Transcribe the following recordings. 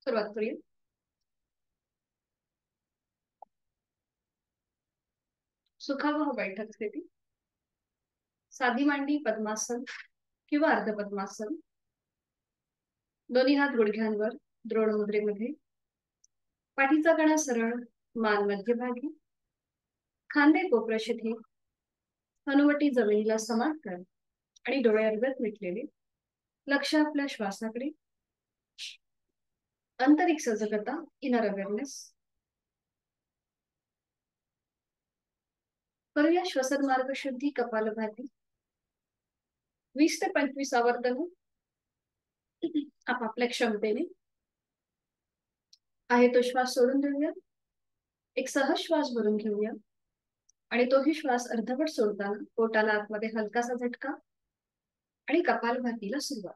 सुरुवात करूया. सुखावह बैठक स्थिती. साधी मांडी पद्मासन किंवा अर्ध पद्मासन. दोन्ही हात गुडघ्यांवर द्रोण मुद्रेमध्ये. पाठीचा कणा सरळ, मान मध्यभागी, खांदे कोपरशिथे, हनुवटी जमिनीला समान कर आणि डोळे अर्धत मिटलेले. लक्ष आपल्या श्वासाकडे. आंतरिक सजगता, इनर अवेअरनेस. करूया श्वसन मार्ग शुद्धी कपालभाती. 20 ते 25 आवर्तन आपापल्या क्षमतेने. आहे तो श्वास सोडून देऊया. एक सहज श्वास भरून घेऊया आणि तोही श्वास अर्धवट सोडताना पोटाला आतमध्ये हलकासा झटका आणि कपालभातीला सुरुवात.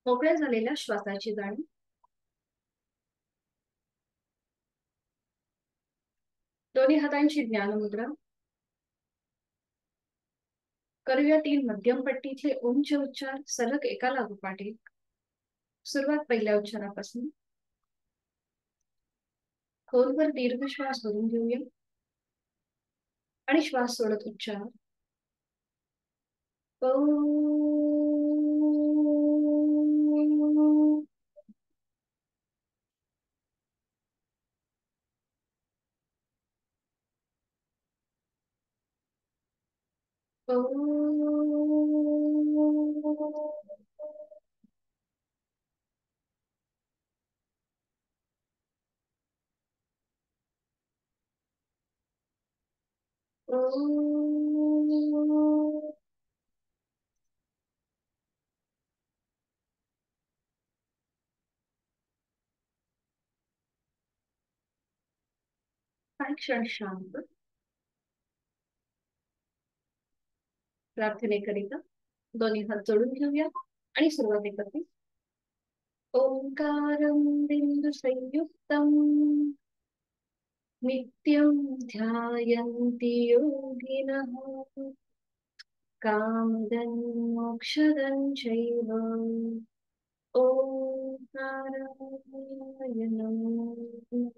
मोकळ्या झालेल्या श्वासाची जाणीव. दोन्ही हातांची ज्ञान मुद्रा. करूया 3 मध्यम पट्टीतले ओमचे उच्चार सलग एका लागोपाठ एक. सुरुवात पहिल्या उच्चारापासून. खोलवर दीर्घ श्वास भरून घेऊया आणि श्वास सोडत उच्चार. पौ. पौ. पौ. काही क्षण शांत. प्रार्थनेकरिता दोन्ही हात जोडून घेऊया आणि सुरुवात एकत्रित. ओंकारं बिंदु संयुक्तम् नित्यं ध्यायन्ति योगिनः कामदं मोक्षदं चैव. ओंकाराय नमः.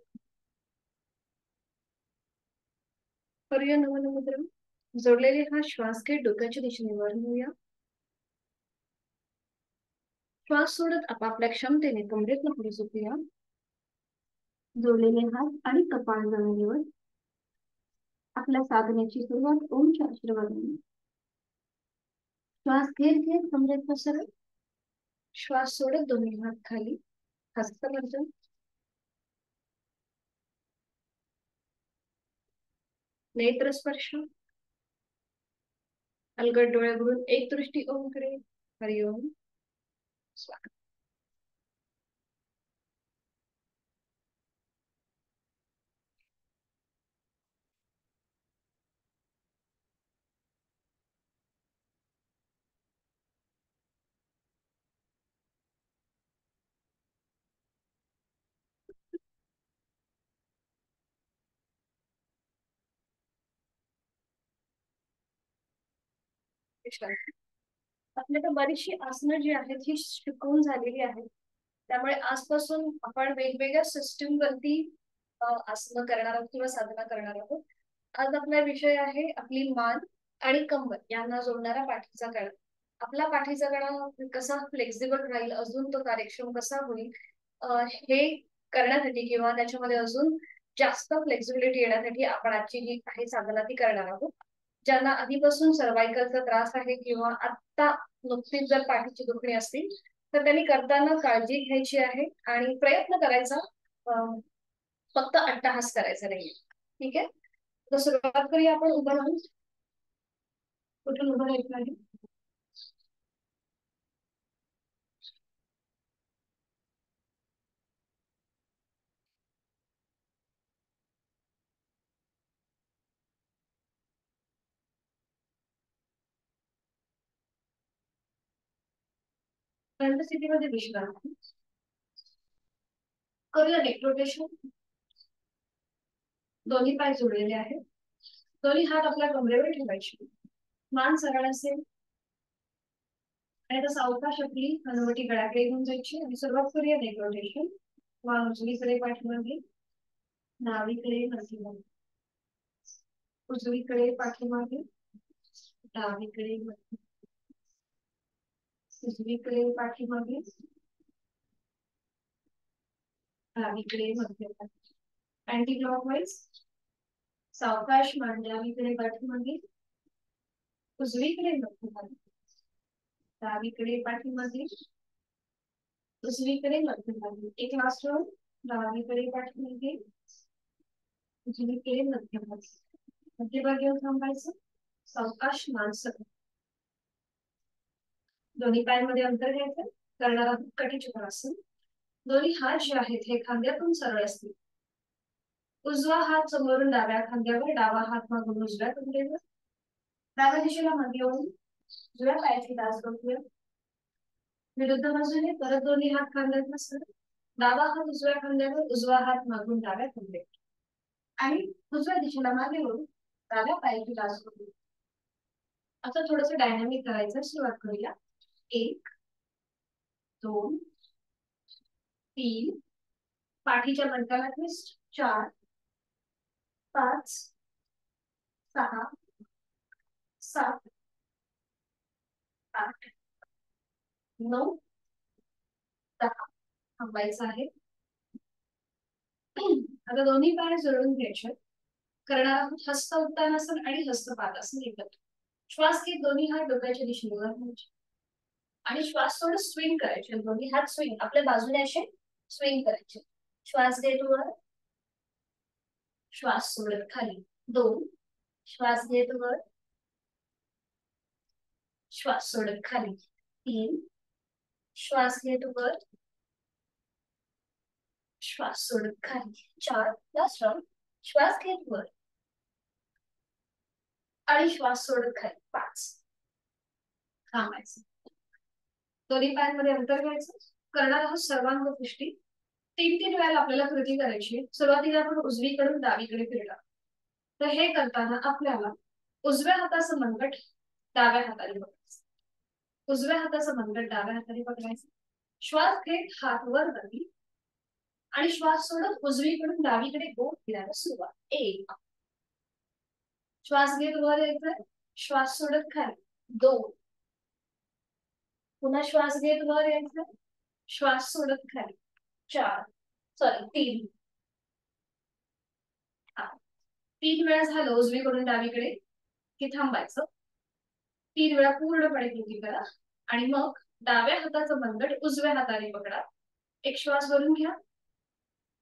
करूया नमन मुद्रा. जोडलेले हा श्वास घेत डोक्याच्या दिशेने वर नेऊया. श्वास सोडत आपापल्या क्षमतेने कमरेतनं पुढे झोपूया. जोडलेले हात आणि कपाळ जमिनीवर. आपल्या साधनेची सुरुवात ओमच्या आशीर्वादाने. श्वास घेत घेत कमरेत पसरत. श्वास सोडत दोन्ही हात खाली. हस्तमर्जन. नेत्र स्पर्श. अलगद डोळे भरून एक दृष्टी ओमकडे. हरिओम. स्वाहा. विश्रांती. आपल्याकडे बरीचशी आसनं जी आहेत ही शिकवून झालेली आहेत. त्यामुळे आजपासून आपण वेगवेगळ्या सिस्टीम वरती आसनं करणार आहोत किंवा साधना करणार आहोत. आज आपला विषय आहे आपली मान आणि कंबर यांना जोडणारा पाठीचा कणा. आपला पाठीचा कणा कसा फ्लेक्झिबल राहील, अजून तो कार्यक्षम कसा होईल हे करण्यासाठी किंवा त्याच्यामध्ये अजून जास्त फ्लेक्झिबिलिटी येण्यासाठी आपण आजची जी काही साधना ती करणार आहोत. ज्यांना आधीपासून सर्वायकलचा त्रास आहे किंवा आता नुकतीच जर पाठीची दुखणी असतील तर त्यांनी करताना काळजी घ्यायची आहे आणि प्रयत्न करायचा. फक्त अट्टहास करायचा नाही. ठीक आहे. तर सुरुवात करूया आपण उभं राहून. कुठून उभं राहायचं आहे. थंड स्थितीमध्ये विश्रांती. करूया नेक रोटेशन. दोन्ही पाय जोडलेले आहेत. दोन्ही हात आपल्या कमरेवर ठेवायचे. मान सरळ असेल आणि आता सावकाश आपली हनुवटी गळ्याकडे घेऊन जायची आणि सुरुवात करूया नेक रोटेशन. मान उजवीकडे पाठीमागे, डावीकडे मध्यभागी, उजवीकडे पाठीमागे, डावीकडे उजवीकडे पाठीमागे, डावीकडे मध्यभागी. अँटी क्लॉकवाईज सावकाश मान डावीकडे पाठीमागे, उजवीकडे मध्यभागी, डावीकडे पाठीमागे, उजवीकडे मध्यभागी. एक लास्ट राउंड. डावीकडे पाठीमागे, उजवीकडे मध्यभागी. मध्यभागी येऊन थांबायचं. सावकाश मान सरळ. दोन्ही पायांमध्ये अंतर घ्यायचं. करणार आहोत कटी चक्रासन. दोन्ही हात जे आहेत हे खांद्यातून सरळ असतील. उजवा हात समोरून डाव्या खांद्यावर, डावा हात मागून उजव्या खांद्यावर. डाव्या दिशेला मागे येऊन उजव्या पायाची दास बघूया. विरुद्ध बाजूने परत दोन्ही हात खांद्यात सरळ. डावा हात उजव्या खांद्यावर, उजवा हात मागून डाव्या खांद्यावर आणि उजव्या दिशेला मागे वळून डाव्या पायाची दास बघूया. आता थोडंसं डायनामिक करायचं. सुरुवात करूया. 1 2 3 पाठीच्या मणक्याला ट्विस्ट. 4 5 6 7 8 9 10. थांबायचं आहे. आता दोन्ही पाय जोडून घ्यायचे. करणार आहोत हस्त उत्तानासन आणि हस्त पादासन एकत्र. श्वास घेत दोन्ही हात डोक्याच्या दिशेने वर घ्यायचे आणि श्वास सोडत स्विंग करायचे. दोन्ही हात स्विंग आपल्या बाजूने असे स्विंग करायचे. श्वास घेत वर, श्वास सोडत खाली. 2 श्वास घेत वर, श्वास सोडत खाली. 3 श्वास घेत वर, श्वास सोडत खाली. 4 लास्ट राउंड. श्वास घेत वर आणि श्वास सोडत खाली. 5 थांबायचं. दोन्ही पायांमध्ये अंतर घ्यायचं. करणार आहोत सर्वांग पुष्टी. 3 वेळेला आपल्याला कृती करायची. सुरुवातीला आपण उजवीकडून डावीकडे फिरणार. तर हे करताना आपल्याला उजव्या हाताचं मनगट डाव्या हाताने पकडायचं. उजव्या हाताचं मनगट डाव्या हाताने पकडायचं. श्वास घेत हात वर जावी आणि श्वास सोडत उजवीकडून डावीकडे गोल फिरायला सुरुवात. 1 श्वास घेत वर यायचं, श्वास सोडत खाली. 2 पुन्हा श्वास घेत वर यायचं, श्वास सोडत खाली. 3 3 वेळा झालं उजवीकडून डावीकडे की थांबायचं. 3 वेळा पूर्णपणे कृती करा आणि मग डाव्या हाताचं मनगट उजव्या हाताने पकडा. एक श्वास भरून घ्या.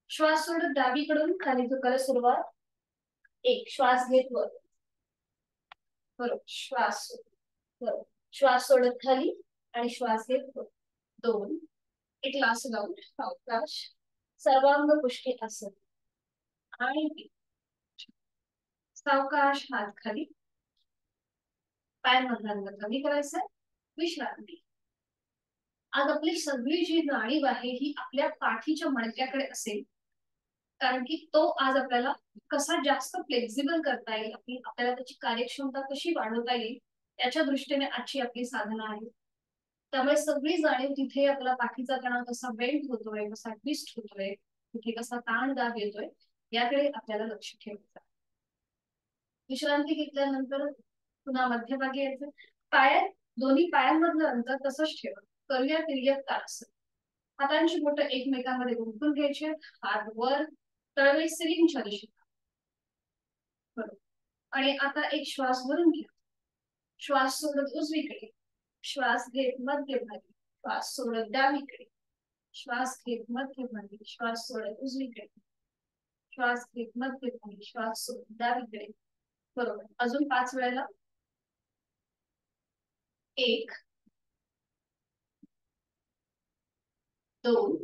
श्वास सोडत डावीकडून खाली झुकायला सुरुवात. 1 श्वास घेत वर, बरोबर श्वास बरोबर श्वास सोडत खाली आणि श्वास घेत वर. 2 एक लास्ट राउंड. सावकाश सर्वांग पुष्टी आसन आणि सावकाश हात खाली. पायांमधला अंतर कमी करायचं. विश्रांती. आज आपली सगळी जी जाणीव आहे ही आपल्या पाठीच्या मणक्याकडे असेल. कारण की तो आज आपल्याला कसा जास्त फ्लेक्झिबल करता येईल, आपल्याला त्याची कार्यक्षमता कशी वाढवता येईल त्याच्या दृष्टीने आजची आपली साधना आहे. त्यामुळे सगळी जाणीव तिथे आपला पाठीचा कणा कसा बेंड होतोय, कसा ट्विस्ट होतोय, तिथे कसा ताण दाब येतोय याकडे आपल्याला लक्ष ठेवायचं. विश्रांती घेतल्यानंतर पुन्हा मध्यभागी यायचं. दोन्ही पायांमधलं अंतर तसंच ठेवा. करूया तिर्यक ताडासन. हातांची बोटं एकमेकांमध्ये गुंफून घ्यायचे. हात वर, तळवे सिलिंगच्या दिशेला. बरोबर. आणि आता एक श्वास भरून घ्या. श्वास सोडत उजवीकडे, श्वास घेत मध्यभागी, श्वास सोडत डावीकडे, श्वास घेत मध्यभागी, श्वास सोडत उजवीकडे, श्वास घेत मध्यभागी, श्वास सोडत डावीकडे. बरोबर. अजून 5 वेळेला. 1 2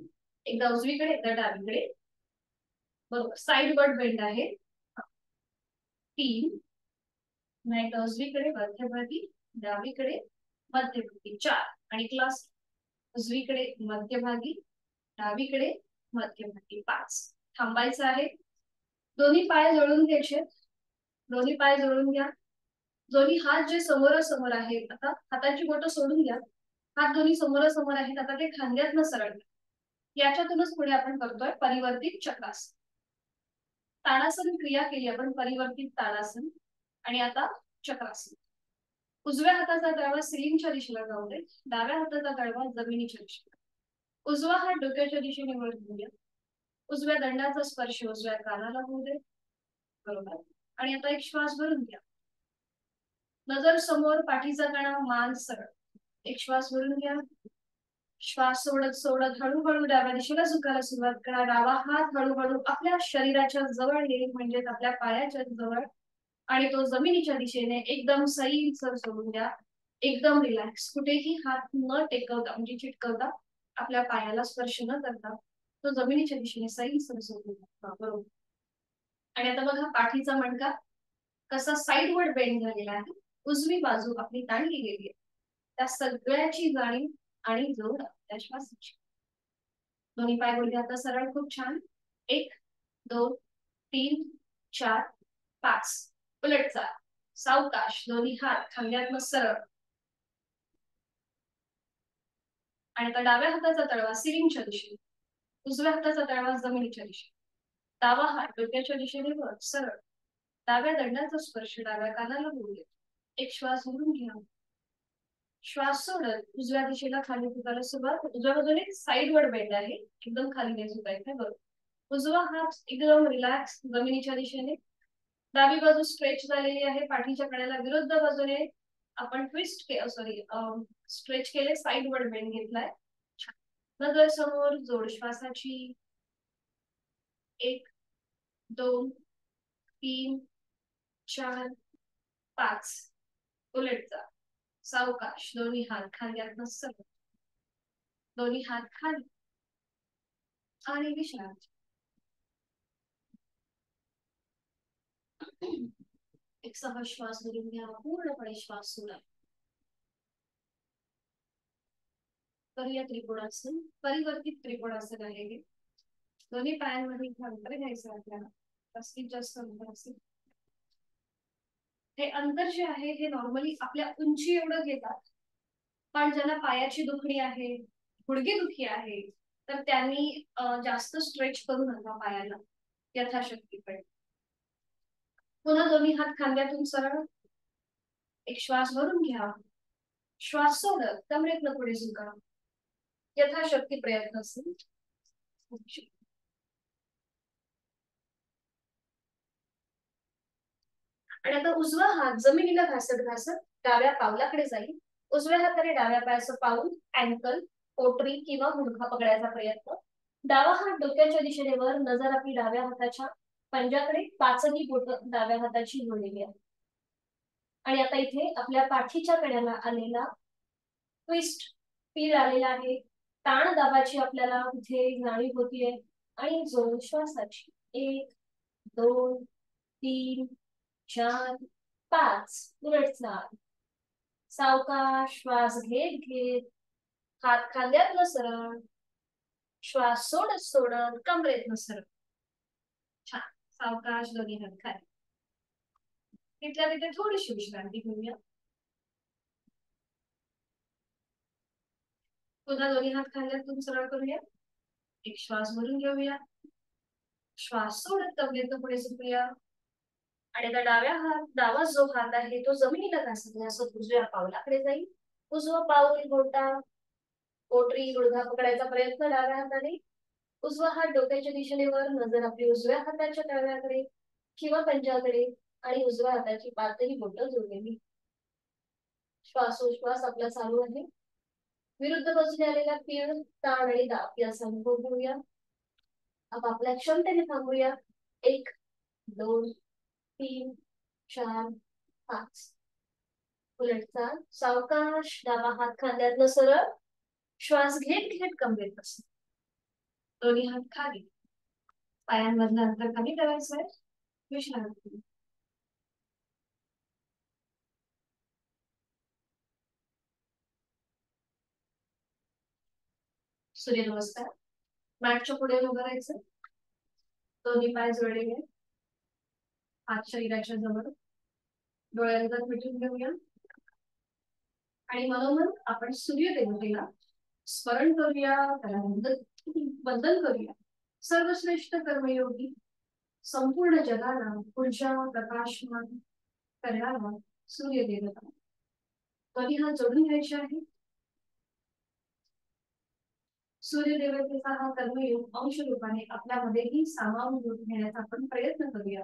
एकदा उजवीकडे एकदा डावीकडे. बरोबर. साइड वर्ड बेंड आहे. 3 एकदा उजवीकडे मध्यभागी, डावीकडे मध्यभागी. 4 आणि क्लास उजवीकडे मध्यभागी, डावीकडे मध्यभागी. 5. थांबायचं आहे. दोन्ही पाय जोडून घ्यायचे. दोन्ही पाय जोडून घ्या. दोन्ही हात जे समोरासमोर आहेत, आता हाताची बोटं सोडून घ्या. हात दोन्ही समोरासमोर आहेत, आता ते खांद्यातनं सरळ. याच्यातूनच पुढे आपण करतोय परिवर्तित चक्रासन. ताडासन क्रिया केली आपण, परिवर्तित ताडासन. आणि आता चक्रासन. उजव्या हाताचा तळवा सिलिंगच्या दिशेला जाऊ दे. डाव्या हाताचा तळवा जमिनीच्या दिशेला. उजवा हात डोक्याच्या दिशेने वर घेऊ द्या. उजव्या दंडाचा स्पर्श उजव्या कानाला होऊ दे. बरोबर. आणि आता एक श्वास भरून घ्या. नजर समोर, पाठीचा कणा, मान सरळ. एक श्वास भरून घ्या. श्वास सोडत सोडत हळूहळू डाव्या दिशेला झुकायला सुरुवात करा. डावा हात हळूहळू आपल्या शरीराच्या जवळ येईल, म्हणजे आपल्या पायाच्या जवळ. आणि तो जमिनीच्या दिशेने एकदम सैलसर सोडून द्या. एकदम रिलॅक्स, कुठेही हात न टेकवता, म्हणजे चिटकवता, आपल्या पायाला स्पर्श न करता तो जमिनीच्या दिशेने सैलसर सोडून द्या. बरोबर. आणि आता बघा पाठीचा मणका कसा साईडवर बेंड झालेला आहे. उजवी बाजू आपली ताणली गेली आहे. त्या सगळ्याची जाणीव आणि जोड आपल्या श्वासाची. दोन्ही पाय गुडघे आता सरळ. खूप छान. 1 2 3 4 5. उलट चाल. सावकाश. दोन्ही हात खांद्यातनं सरळ. आणि आता डाव्या हाताचा तळवा सिलिंगच्या दिशेने, उजव्या हाताचा तळवा जमिनीच्या दिशेने. डावा हात डोक्याच्या दिशेने वर सरळ. डाव्या दंडाचा स्पर्श डाव्या कानाला होऊ दे. एक श्वास भरून घ्या. श्वास सोडत उजव्या दिशेला खाली झुकायला सुरुवात. उजव्या बाजूने साईडवर बेंड आहे, एकदम खाली नाही झुकायचं. बरोबर. उजवा हात एकदम रिलॅक्स जमिनीच्या दिशेने. डावी बाजू स्ट्रेच झालेली आहे. पाठीच्या कड्याला विरुद्ध बाजूने आपण स्ट्रेच केले, साईडवर बेंड घेतलाय. नजर समोर, जोड श्वासाची. 1 2 3 4 5. उलट जा. सावकाश. दोन्ही हात खांद्यातनं सरळ. दोन्ही हात खाली आणि विश्रांती. एक सहज श्वास भरून घ्या. पूर्णपणे श्वास सोडा. करूया त्रिकोणासन. परिवर्तित त्रिकोणासन आहे हे. दोन्ही पायांमध्ये अंतर घ्यायचं आपल्याला, जास्तीत जास्त अंतर असेल. हे अंतर जे आहे हे नॉर्मली आपल्या उंची एवढं घेतात. पण ज्यांना पायाची दुखणी आहे, गुडघेदुखी आहे, तर त्यांनी जास्त स्ट्रेच करू नका पायाला, यथाशक्तीकडे. पुन्हा दोन्ही हात खांद्यातून सरळ. एक श्वास भरून घ्या. श्वास सोडत कमरेतनं पुढे झुका. यथाशक्ती प्रयत्न असेल. आणि आता उजवा हात जमिनीला घासत घासत डाव्या पावलाकडे जाईल. उजव्या हाताने डाव्या पायाचं पाऊल, अँकल, पोटरी किंवा गुडघा पकडायचा प्रयत्न. डावा हात डोक्याच्या दिशेने वर. नजर आपली डाव्या हाताच्या पंजाकडे. 5ही बोट डाव्या हाताची जोडलेली आहे. आणि आता इथे आपल्या पाठीच्या कड्याला आलेला ट्विस्ट फील आलेला आहे. ताण दाबाची आपल्याला इथे जाणीव होतीये. आणि जोड श्वासाची. 1 2 3 4 5. उलट चाल. सावकाश. श्वास घेत घेत हात खांद्यातनं सरळ. श्वास सोडत सोडत कमरेतनं सरळ. छान. सावकाश. दोन्ही हात खाली. तिथल्या तिथे थोडीशी विश्रांती घेऊया. पुन्हा दोन्ही हात खांद्यातून सरळ करूया. एक श्वास भरून घेऊया. श्वास सोडत कमरेतनं पुढे झुकूया. आणि आता डावा जो हात आहे तो जमिनीला घासत घासत उजव्या पावलाकडे जाईल. उजवा पाऊल, घोटा, पोटरी, गुडघा पकडायचा प्रयत्न डाव्या हाताने. उजवा हात डोक्याच्या दिशेने वर. नजर आपली उजव्या हाताच्या तळव्याकडे किंवा पंजाकडे. आणि उजव्या हाताची 5ही बोटं जोडलेली. श्वासोश्वास आपला चालू आहे. विरुद्ध बाजूने आलेला पीळ, ताण आणि दाब याचा अनुभव घेऊया. आपापल्या क्षमतेने थांबूया. 1 2 3 4 5. उलट चाल. सावकाश. डावा हात खांद्यातनं सरळ. श्वास घेत घेत कमरेत बस. दोन्ही हात खाली. पायांमधलं अंतर कमी करायचं आहे. विश्रांती. सूर्यनमस्कार. मॅटच्या पुढे उभं राहायचं. दोन्ही पाय जोडलेले, हात शरीराच्या जवळ, डोळ्यांना मिटून घेऊया आणि मनोमन आपण सूर्यदेवतेला स्मरण करूया, त्याला वंदन करूया. सर्वश्रेष्ठ कर्मयोगी, संपूर्ण जगाला ऊर्जा प्रकाशमान करणारा सूर्यदेवता. दोन्ही हात जोडून घ्यायचे आहे. सूर्यदेवतेचा हा कर्मयोग अंश रूपाने आपल्यामध्येही सामावून घेण्याचा आपण प्रयत्न करूया.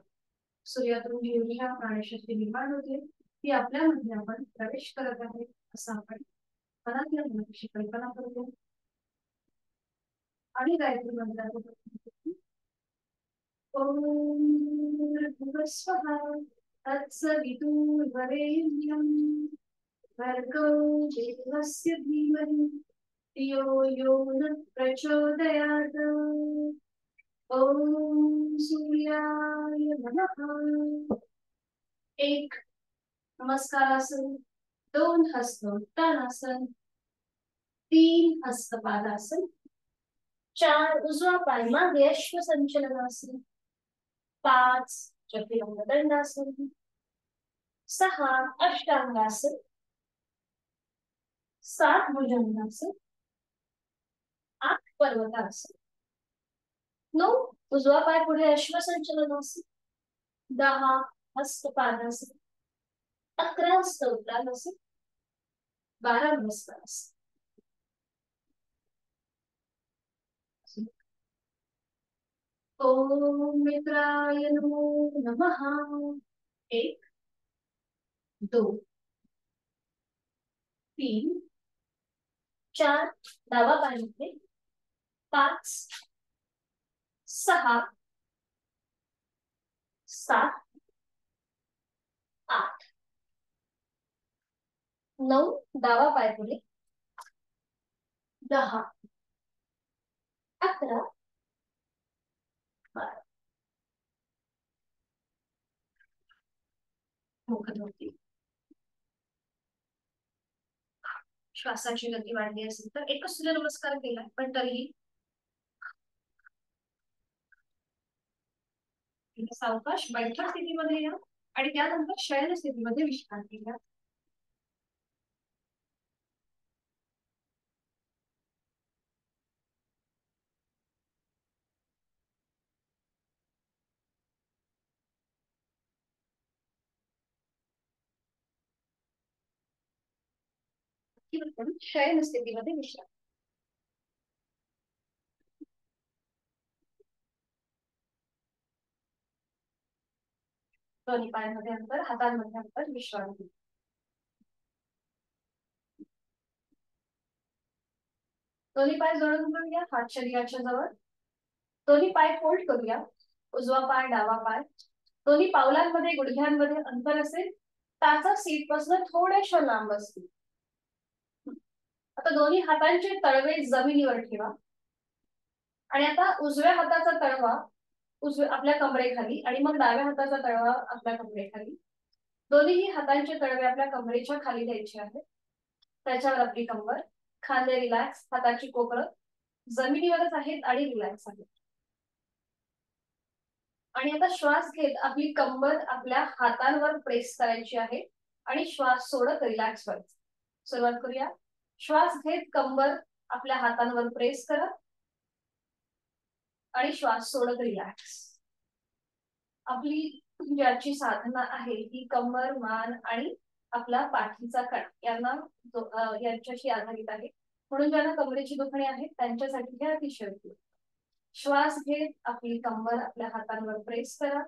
सूर्यातून जी ऊर्जा प्राणशक्ती निर्माण होते ती आपल्यामध्ये आपण प्रवेश करत आहे असं आपण मनातल्या मनाची कल्पना करूया आणि गायत्री मंत्रात ओम भूर्भुवस्वः तत्सवितुर्वरेण्यं भर्गो देवस्य धीमहि धियो यो न प्रचोदयात्. ओम सूर्याय नमः. एक नमस्कारासन, 2 हस्त उत्तानासन, 3 हस्त पादासन, 4 उजवा पाय मागे अश्व संचलनासन, 5 चतुरंग दंडासन, 6 अष्टांगासन, 7 भुजंगासन, 8 पर्वतासन, 9 उजवा पाय पुढे अश्व संचलनासन, 10 हस्त पादासन, 11 हस्त उत्तानासन, 12 नमस्कारासन. ओम मित्राय नमो नमः. 1 2 3 4 डावा पाय मध्ये, 5 6 7 8 9 डावा पाय पुढे, 10 11 12. मुखधोती. श्वासाची गती वाढली असेल तर एकच सूर्यनमस्कार केला, पण तरीही सावकाश बैठक स्थितीमध्ये या आणि त्यानंतर शयन स्थितीमध्ये विश्रांती घ्या. शयन स्थितीमध्ये विश्रांती. दोन्ही पायांमध्ये अंतर, हातांमध्ये अंतर, विश्रांती. दोन्ही पाय जोडून घेऊया, हात शरीराच्या जवळ. दोन्ही पाय फोल्ड करूया. उजवा पाय डावा पाय, दोन्ही पावलांमध्ये गुडघ्यांमध्ये अंतर असेल, टाचा सीट पासून थोडेशा लांब असतील. आता दोन्ही हातांचे तळवे जमिनीवर ठेवा आणि आता उजव्या हाताचा तळवा आपल्या कमरेखाली आणि मग डाव्या हाताचा तळवा आपल्या कमरेखाली. दोन्ही हातांचे तळवे आपल्या कमरेच्या खाली द्यायचे आहेत. त्याच्यावर आपली कंबर, खांदे रिलॅक्स, हाताची कोपरं जमिनीवरच आहेत आणि रिलॅक्स आहेत. आणि आता श्वास घेत आपली कंबर आपल्या हातांवर प्रेस करायची आहे आणि श्वास सोडत रिलॅक्स व्हायचं. सुरुवात करूया. श्वास घेत कंबर आपल्या हातांवर प्रेस करा आणि श्वास सोडत रिलॅक्स. आपली ज्याची साधना आहे ती कंबर, मान आणि आपला पाठीचा कणा यांच्याशी आधारित आहे. म्हणून ज्यांना कमरेची दुखणे आहेत त्यांच्यासाठी हे अतिशय उपयुक्त. श्वास घेत आपली कंबर आपल्या हातांवर प्रेस करा,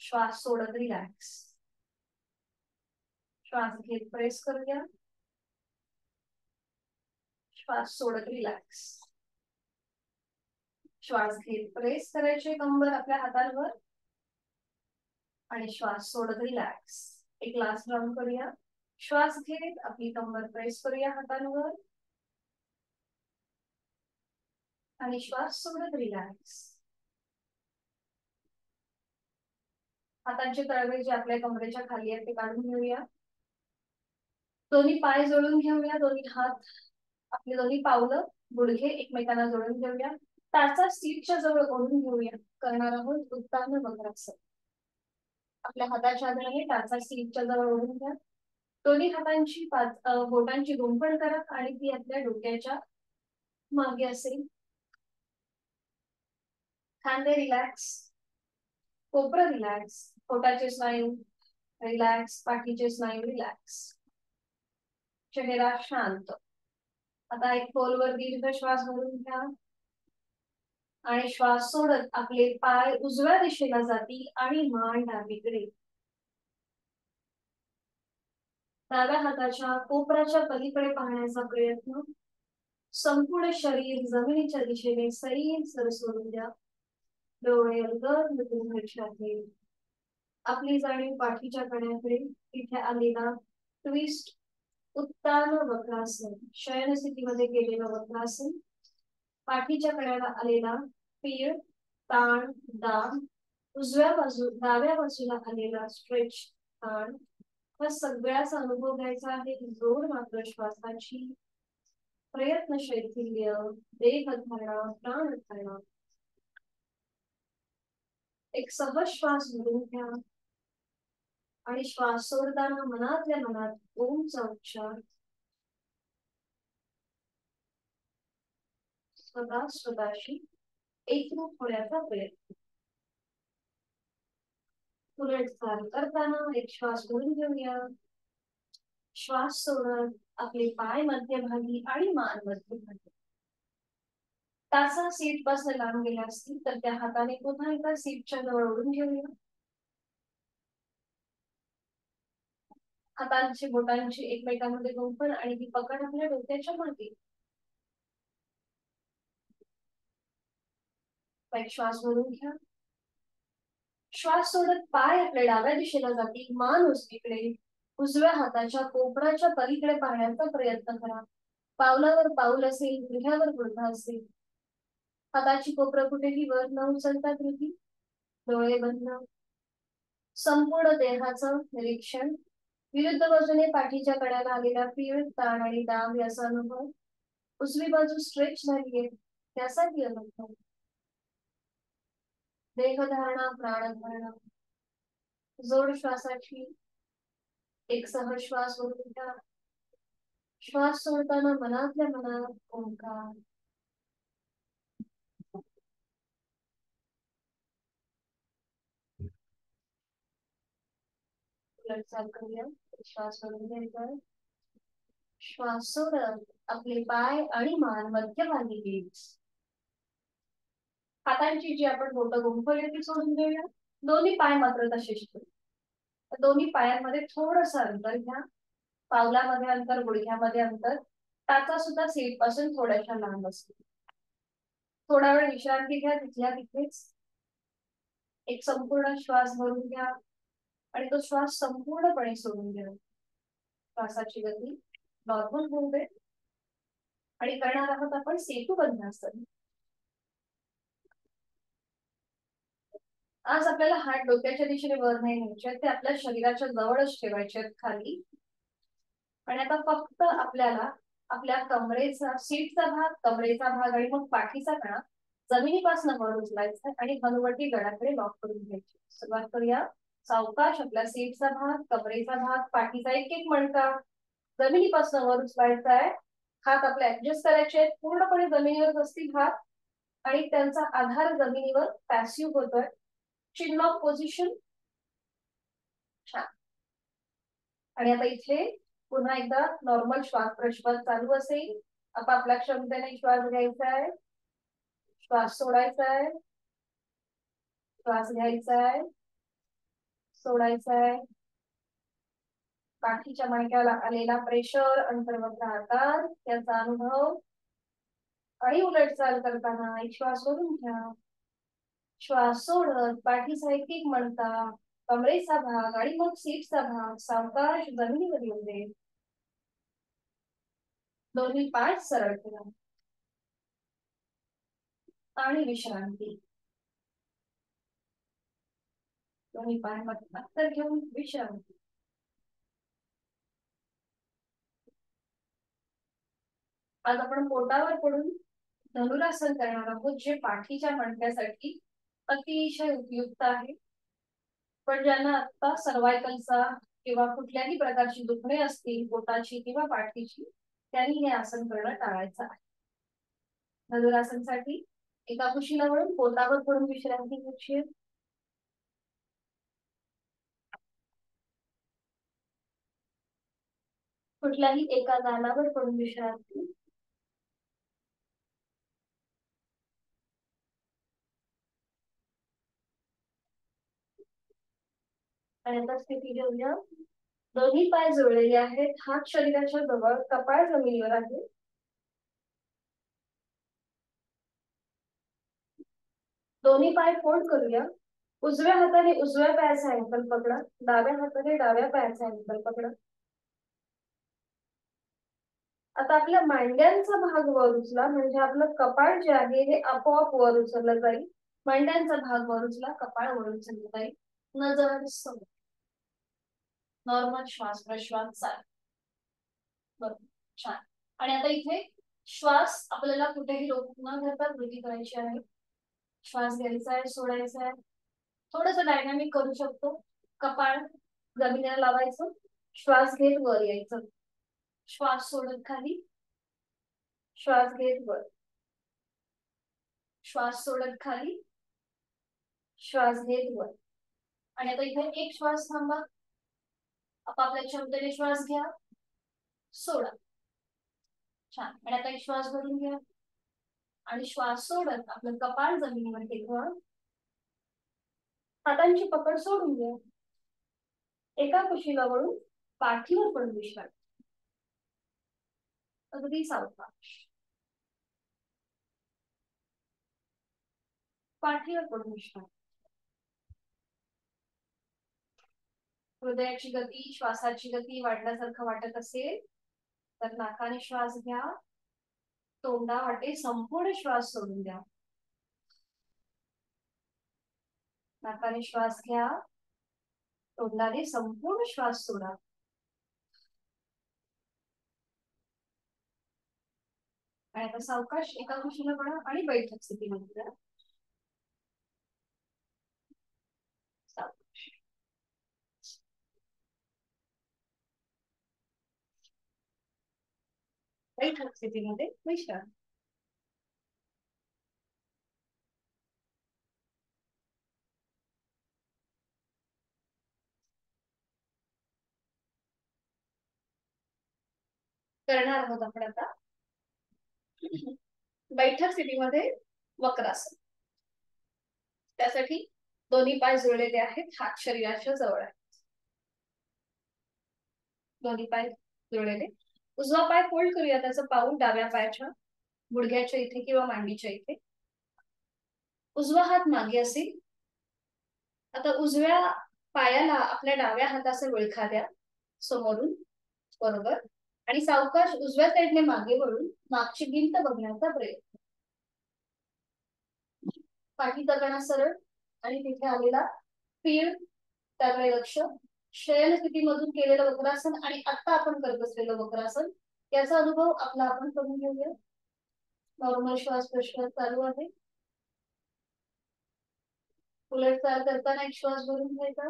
श्वास सोडत रिलॅक्स. श्वास घेत प्रेस करूया, श्वास सोडत रिलॅक्स. श्वास घेत प्रेस करायचे कंबर आपल्या हातांवर आणि श्वास सोडत रिलॅक्स. एक लास्ट राउंड करूया. श्वास घेत आपली कंबर प्रेस करूया हातांवर आणि श्वास सोडत रिलॅक्स. हातांचे तळवे जे आपल्या कमरेच्या खाली आहेत ते काढून घेऊया. दोन्ही पाय जोडून घेऊया, दोन्ही हात आपली दोन्ही पावलं गुडघे एकमेकांना जोडून घेऊया. टाचा सीटच्या जवळ ओढून घेऊया. करणार आहोत उत्तान वक्रासन. आपल्या हाताच्या आधाराने टाचा सीटच्या जवळ ओढून घ्या. दोन्ही हातांची बोटांची गुंफण करा आणि ती आपल्या डोक्याच्या मागे असेल. खांदे रिलॅक्स, कोपरं रिलॅक्स, पोटाचे स्नायू रिलॅक्स, पाठीचे स्नायू रिलॅक्स, चेहरा शांत. आता एक खोलवर दीर्घ श्वास भरून घ्या आणि श्वास सोडत आपले पाय उजव्या दिशेला जातील आणि मान डावीकडे. डाव्या हाताच्या कोपराच्या पलीकडे पाहण्याचा प्रयत्न. संपूर्ण शरीर जमिनीच्या दिशेने सैल सर सोडून द्या. डोळे अलगद मिटून आहे. आपली जाणीव पाठीच्या कण्याकडे. तिथे आलेला ट्विस्ट उत्तान वक्रासन, शयन स्थितीमध्ये केलेलं वक्रासन. पाठीच्या कण्याला आलेला पीळ, ताण, दाब. डाव्या बाजूला आलेला स्ट्रेच, ताण. हा सगळ्याचा अनुभव घ्यायचा आहे. जोर मात्र श्वासाची, प्रयत्न शैथिल्य, देहधारणा, प्राणधारणा. एक सहज श्वास भरून घ्या आणि श्वास सोडताना मनातल्या मनात ओमचा उच्चार स्वतःशी एकरूप होण्याचा प्रयत्न. उलट चाल करताना एक श्वास भरून घेऊया. श्वास सोडत आपले पाय मध्यभागी आणि मान मध्यभागी. टाचा सीट पासून लांब गेला असतील तर त्या हाताने पुन्हा एकदा सीटच्या जवळ ओढून घेऊया. हातांची बोटांची एकमेकांमध्ये गुंफण आणि ती पकड आपल्या डोक्याच्या मागे. एक श्वास भरून घ्या. श्वास सोडत पाय आपल्या डाव्या दिशेला जातील. मान उजवीकडे. उजव्या हाताच्या कोपराच्या पलीकडे पाहण्याचा प्रयत्न करा. पावलावर पाऊल असेल, गुडघ्यावर गुडघा असेल. हाताची कोपरं कुठेही वर न उचलता कृती. डोळे बंद. संपूर्ण देहाचं निरीक्षण. विरुद्ध बाजूने पाठीच्या कड्याला आलेला पीळ, ताण आणि दाब याचा अनुभव. उजवी बाजू स्ट्रेच झालीये त्यासाठी अनुभव. देहधारणा, प्राणधारणा. जोड श्वासाची. एक सहज श्वास भरून घ्या. श्वास सोडताना मनातल्या मनात ओंकार. चाल करूया. श्वास भरून घ्यायचा. श्वास सोडत आपले पाय आणि मान मध्यभागी घेऊ. हातांची जी आपण बोटं गुंफवली ती सोडून घेऊया. दोन्ही पाय मात्र तसेच ठेवू. दोन्ही पायांमध्ये थोडस अंतर घ्या. पावलामध्ये अंतर, गुडघ्यामध्ये अंतर. टाचा सुद्धा सीट पासून थोड्याशा लांब असतो. थोडा वेळ विश्रांती घ्या तिथल्या तिथेच. एक संपूर्ण श्वास भरून घ्या आणि तो श्वास संपूर्णपणे सोडून घ्या. श्वासाची गती नॉर्मल होऊ दे आणि करणार आहोत आपण सेतुबंधासन. आज आपल्याला हात डोक्याच्या दिशेने वर नाही न्यायचे, ते आपल्या शरीराच्या जवळच ठेवायचे खाली. आणि आता फक्त आपल्याला आपल्या कमरेचा, सीटचा भाग, कमरेचा भाग आणि मग पाठीचा कणा जमिनीपासून वर उचलायचा आणि हनुवटी गळ्याकडे लॉक करून घ्यायची. सुरुवात करूया. सावकाश आपल्या सीटचा भाग, कमरेचा भाग, पाठीचा एक एक मणका जमिनीपासून वर उचलायचा आहे. हात आपले ऍडजस्ट करायचे आहेत. पूर्णपणे जमिनीवर असतील हात आणि त्यांचा आधार जमिनीवर पॅसिव्ह होतोय. चिन लॉक पोझिशन. छान. आणि आता इथे पुन्हा एकदा नॉर्मल श्वास प्रश्वास चालू असेल. आपापल्या क्षमतेने श्वास घ्यायचा आहे, श्वास सोडायचा आहे, श्वास घ्यायचा आहे, सोडायचा आहे. पाठीच्या मणक्याला आलेला प्रेशर, अंतर्वक्र आकार त्याचा अनुभव. आणि उलट चाल करताना एक श्वास सोडून घ्या. श्वास सोडत पाठीचा एक एक मणका, कमरेचा भाग आणि मग सीटचा भाग सावकाश जमिनीवर येऊ दे. दोन्ही पाय सरळ करा आणि विश्रांती. दोन्ही पाय मात्र घेऊन विश्रांती. आज आपण पोटावर पडून धनुरासन करणार आहोत, जे पाठीच्या मणक्यासाठी अतिशय उपयुक्त आहे. पण ज्यांना आता सर्वायकलचा किंवा कुठल्याही प्रकारची दुखणे असतील पोटाची किंवा पाठीची, त्यांनी हे आसन करणं टाळायचं आहे. धनुरासनसाठी एका कुशीला वळून पोटावर पडून विश्रांती घ्यायची. कुठल्याही एका दानावर पडून विश्रांती. आणि आता स्थिती घेऊया. दोन्ही पाय जोडलेले आहेत, हात शरीराच्या जवळ, कपाळ जमिनीवर आहे. दोन्ही पाय फोल्ड करूया. उजव्या हाताने उजव्या पायाचा अँकल पकडा, डाव्या हाताने डाव्या पायाचा अँकल पकडा. आता आपल्या मांड्यांचा भाग वर उचला, म्हणजे आपलं कपाळ जे आहे हे आपोआप वर उचललं जाईल. मांड्यांचा भाग वर उचला, कपाळ वर उचललं जाईल. नजर समोर. नॉर्मल श्वास प्रश्वास चाल. बरोबर, छान. आणि आता इथे श्वास आपल्याला कुठेही रोख न धरता वृद्धी करायची आहे. श्वास घ्यायचा आहे, सोडायचा आहे. थोडस डायनामिक करू शकतो. कपाळ जमिनीला लावायचं, श्वास घेत वर यायचं, श्वास सोडत खाली, श्वास घेत वर, श्वास सोडत खाली, श्वास घेत वर. आणि आता इथे एक श्वास थांबा. आपापल्या क्षमतेने श्वास घ्या, सोडा. छान. आणि आता एक श्वास भरून घ्या आणि श्वास सोडत आपलं कपाळ जमिनीवर टेकवा. हातांची पकड सोडून घ्या. एका कुशीला वळून पाठीवर पडून विश्रांती. अगदी सावकाश पाठीवर पडून विश्रांती. हृदयाची गती, श्वासाची गती वाढल्यासारखं वाटत असेल तर नाकाने श्वास घ्या, तोंडावाटे संपूर्ण श्वास सोडून द्या. नाकाने श्वास घ्या, तोंडाने संपूर्ण श्वास सोडा. आणि आता सावकाश एका कुशीला पडा आणि बैठक स्थितीमध्ये जा. बैठक स्थितीमध्ये विश्रांती. करणार आहोत आपण आता बैठक स्थितीमध्ये वक्रासन. त्यासाठी दोन्ही पाय जुळलेले आहेत, हात शरीराच्या जवळ आहेत. दोन्ही पाय जुळलेले. उजवा पाय फोल्ड करूया, त्याचं पाऊल डाव्या पायाच्या गुडघ्याच्या इथे किंवा मांडीच्या इथे. उजवा हात मागे असेल. आता उजव्या पायाला आपल्या डाव्या हाताचा विळखा द्या समोरून. बरोबर. आणि सावकाश उजव्या साईडने मागे वळून मागची भिंत बघण्याचा प्रयत्न. पाठीचा कणा सरळ आणि तिथे आलेला पीळ त्याकडे लक्ष. शयन स्थितीमधून केलेलं वक्रासन आणि आता आपण करत असलेलं वक्रासन याचा अनुभव आपला आपण करून घेऊया. नॉर्मल श्वास प्रश्वास चालू आहे. उलट चाल करताना एक श्वास भरून घ्यायचा,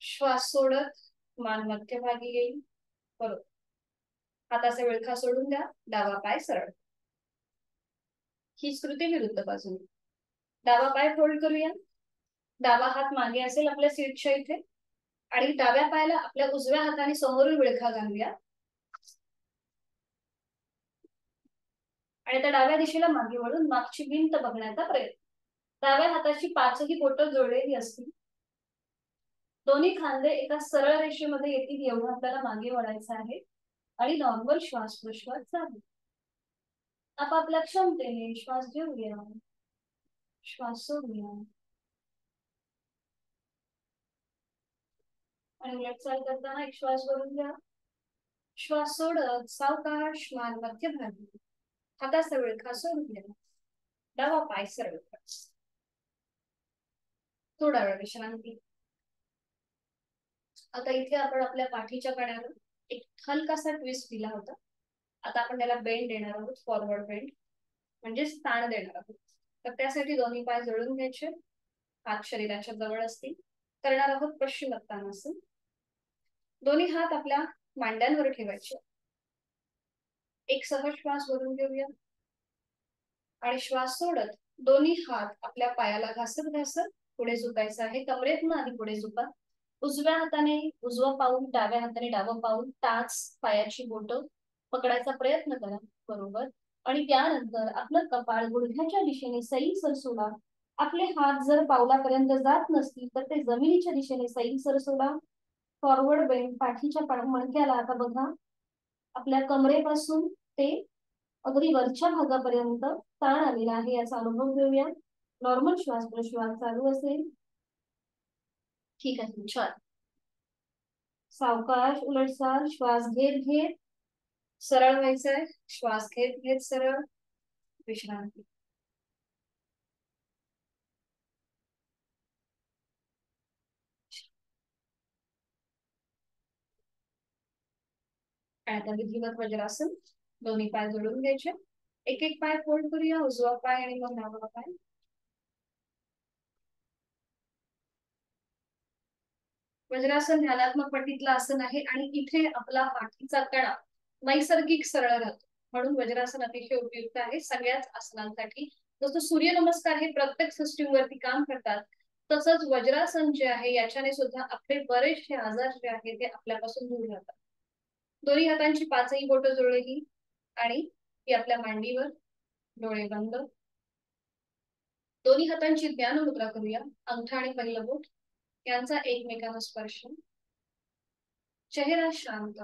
श्वास सोडत मान मध्यभागी येईल. बरोबर. हाताचा विळखा सोडून द्या, डावा पाय सरळ. ही कृती विरुद्ध बाजूने. डावा पाय फोल्ड करूया. डावा हात मागे असेल आपल्या सीटच्या इथे आणि डाव्या पायाला आपल्या उजव्या हाताने समोरून विळखा घालूया. आणि त्या डाव्या दिशेला मागे वळून मागची भिंत बघण्याचा प्रयत्न. डाव्या हाताची पाचही बोटं जोडलेली असतील. दोन्ही खांदे एका सरळ रेषेमध्ये येतील एवढं आपल्याला मागे वळायचं आहे. आणि नॉर्मल श्वास प्रश्वास चालू. आपापल्या क्षमतेने श्वास घेऊया, श्वास सोडूया. आणि उलट चाल करताना एक श्वास भरून घ्या, श्वास सोडत सावकाश मान मध्यभागी. हाताचा विळखा सोडून घ्या, डावा पाय सरळ. थोडा वेळ विश्रांती. आता इथे आपण आपल्या पाठीच्या कण्यावर एक हलकासा ट्विस्ट दिला होता. आता आपण त्याला बेंड देणार आहोत, फॉरवर्ड बेंड म्हणजे ताण देणार आहोत. तर त्यासाठी दोन्ही पाय जोडून घ्यायचे, हात शरीराच्या जवळ असतील. करणार आहोत पश्चिमोत्तानासन. दोन्ही हात आपल्या मांड्यांवर ठेवायचे. एक सहज श्वास भरून घेऊया आणि श्वास सोडत दोन्ही हात आपल्या पायाला घासत घासत पुढे झुकायचं आहे. कमरेतनं आधी पुढे झुका. उजव्या हाताने उजवं पाऊल, डाव्या हाताने डावं पाऊल, टाच पायाची बोटं पकडायचा प्रयत्न करा. बरोबर. आणि त्यानंतर आपलं कपाळ गुडघ्याच्या दिशेने सैलसर सोडा. आपले हात जर पावलापर्यंत जात नसतील तर ते जमिनीच्या दिशेने सैलसर सोडा. फॉरवर्ड बेंड, पाठीच्या मणक्याला आता बघा आपल्या कमरेपासून ते अगदी वरच्या भागापर्यंत ताण आलेला आहे याचा अनुभव घेऊया. नॉर्मल श्वास प्रश्वास चालू असेल. ठीक आहे, छान. सावकाश उलटसाल, श्वास घेत घेत सरळ व्हायचंय. श्वास घेत घेत सरळ, विश्रांती. आता विधिवत वज्रासन. दोन्ही पाय जोडून घ्यायचे. एक एक पाय फोल्ड करूया, उजवा पाय आणि मग डावा पाय. वज्रासन ध्यानात्मक पट्टीतलं आसन आहे आणि इथे आपला पाठीचा कणा नैसर्गिक सरळ राहतो, म्हणून वज्रासन अतिशय उपयुक्त आहे सगळ्याच आसनांसाठी. जसं सूर्यनमस्कार हे प्रत्येक सिस्टीम वरती काम करतात, तसंच वज्रासन जे आहे याच्याने सुद्धा आपले बरेचसे आजार जे आहेत ते आपल्यापासून दूर राहतात. दोन्ही हातांची पाचही बोटं जोडलेली आणि ती आपल्या मांडीवर, डोळे बंद. दोन्ही हातांची ध्यान मुद्रा करूया. अंगठा आणि पहिलं बोट यांचा एकमेकांना स्पर्श. चेहरा शांत.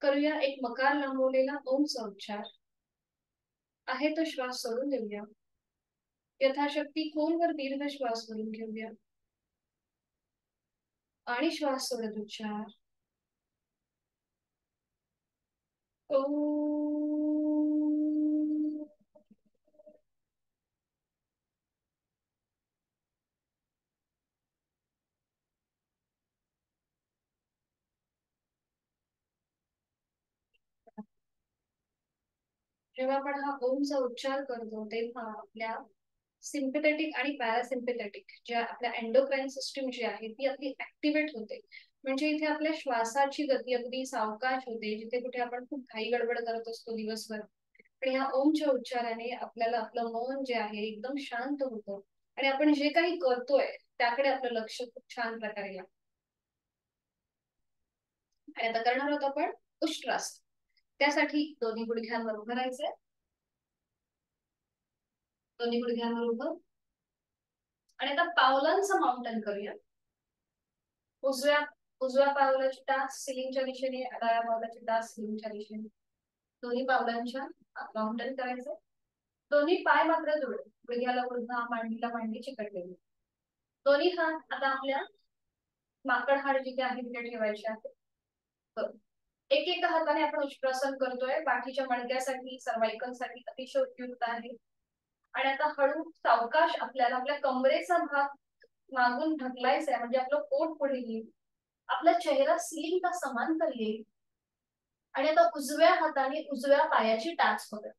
करूया एक मकार लांबवलेला ओमचा उच्चार. आहे तो श्वास सोडून देऊया. यथाशक्ती खोलवर दीर्घ श्वास भरून घेऊया आणि श्वास सोडत उच्चार. जेव्हा आपण हा ओमचा उच्चार करतो तेव्हा आपल्या सिम्पथेटिक आणि पॅरासिम्पथेटिक ज्या आपल्या एंडोक्राइन सिस्टीम जी आहे ती आपली ऍक्टिव्हेट होते. म्हणजे इथे आपल्या श्वासाची गती अगदी सावकाश होते, जिथे कुठे आपण खूप घाई गडबड करत असतो दिवसभर. आणि ह्या ओमच्या उच्चाराने आपल्याला आपलं मन जे आहे एकदम शांत होतं आणि आपण जे काही करतोय त्याकडे आपलं लक्ष खूप छान प्रकारे लागतं. आणि आता करणार आहोत आपण उष्ट्रासन. त्यासाठी दोन्ही गुडघ्यांवर उभं राहायचंय. दोन्ही गुडघ्यांवर उभं आणि आता पावलांचं माउंटन करूया. उजव्या उजव्या पावलाची टाच सिलिंगच्या दिशेने, डाव्या पावलाची टाच सिलिंगच्या दिशेने. दोन्ही पावलांच्या माउंटन करायचं. दोन्ही पाय मात्र जोडले, गुडघ्याला गुडघा, मांडीला मांडी चिकटलेली. दोन्ही हात आता आपल्या माकड हाड जिथे आहे तिथे ठेवायचे आहे. एक एका हाताने आपण उष्ट्रासन करतोय. पाठीच्या मणक्यासाठी, सर्वाइकल साठी अतिशय उपयुक्त आहे. आणि आता हळू सावकाश आपल्याला आपल्या कमरेचा भाग मागून ढकलायचा आहे, म्हणजे आपलं पोट पुढे येईल, आपला चेहरा सिलिंगला समांतर येईल. आणि आता उजव्या हाताने उजव्या पायाची टाच पकड.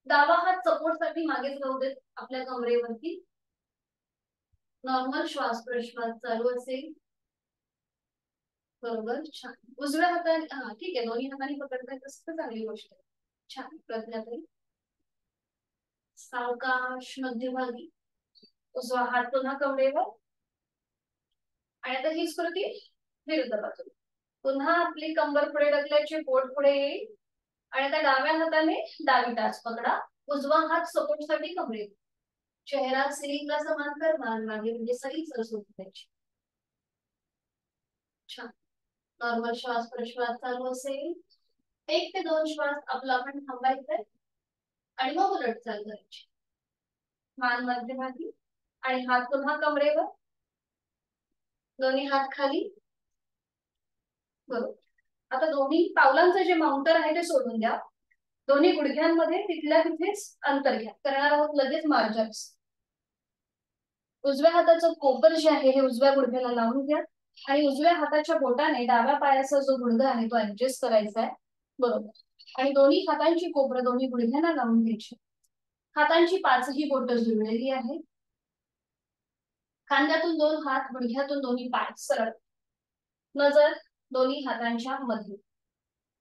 डावा हात सपोर्ट साठी मागेच राहू देत आपल्या कमरेवरती. नॉर्मल श्वास प्रश्वास चालू असेल. बरोबर, छान. उजव्या हाताने, हा ठीक आहे, दोन्ही हाताने पकडताय तसं चांगली गोष्ट आहे. छान. प्रज्ञाताई सावकाश मध्यभागी उजवा हात पुन्हा कमरेवर. आणि आता ही स्कृती विरुद्ध बाजू. पुन्हा आपली कंबर पुढे ढकलायची, पोट पुढे येईल आणि आता डाव्या हाताने डावी टाच पकडा. उजवा हात सपोर्ट साठी कमरेवर. चेहरा सिलिंगला समांतर, मान मागे म्हणजे सही सरसोट द्यायची. छान. नॉर्मल श्वास प्रश्वास चालू असेल. 1 ते 2 श्वास आपला आपण थांबायचंय आणि मग उलट चाल करायची. मान मध्यभागी आणि हात पुन्हा कमरेवर. दोन्ही हात खाली. बरोबर. आता दोन्ही पावलांचं जे माउंटर आहे ते सोडून द्या. दोन्ही गुडघ्यांमध्ये तिथल्या तिथेच अंतर घ्या. करणार आहोत लगेच मार्जर्स. उजव्या हाताचं कोपर जे आहे हे उजव्या गुडघ्याला लावून घ्या. आणि उजव्या हाताच्या बोटाने डाव्या पायाचा जो गुडघा आहे तो ऍडजस्ट करायचा आहे. बरोबर. आणि दोन्ही हातांची कोपरं दोन्ही गुडघ्यांना लावून घ्यायची. हातांची पाचही बोटं जुळलेली आहेत. खांद्यातून दोन हात, गुडघ्यातून दोन्ही पाय सरळ. नजर दोन्ही हातांच्या मध्ये.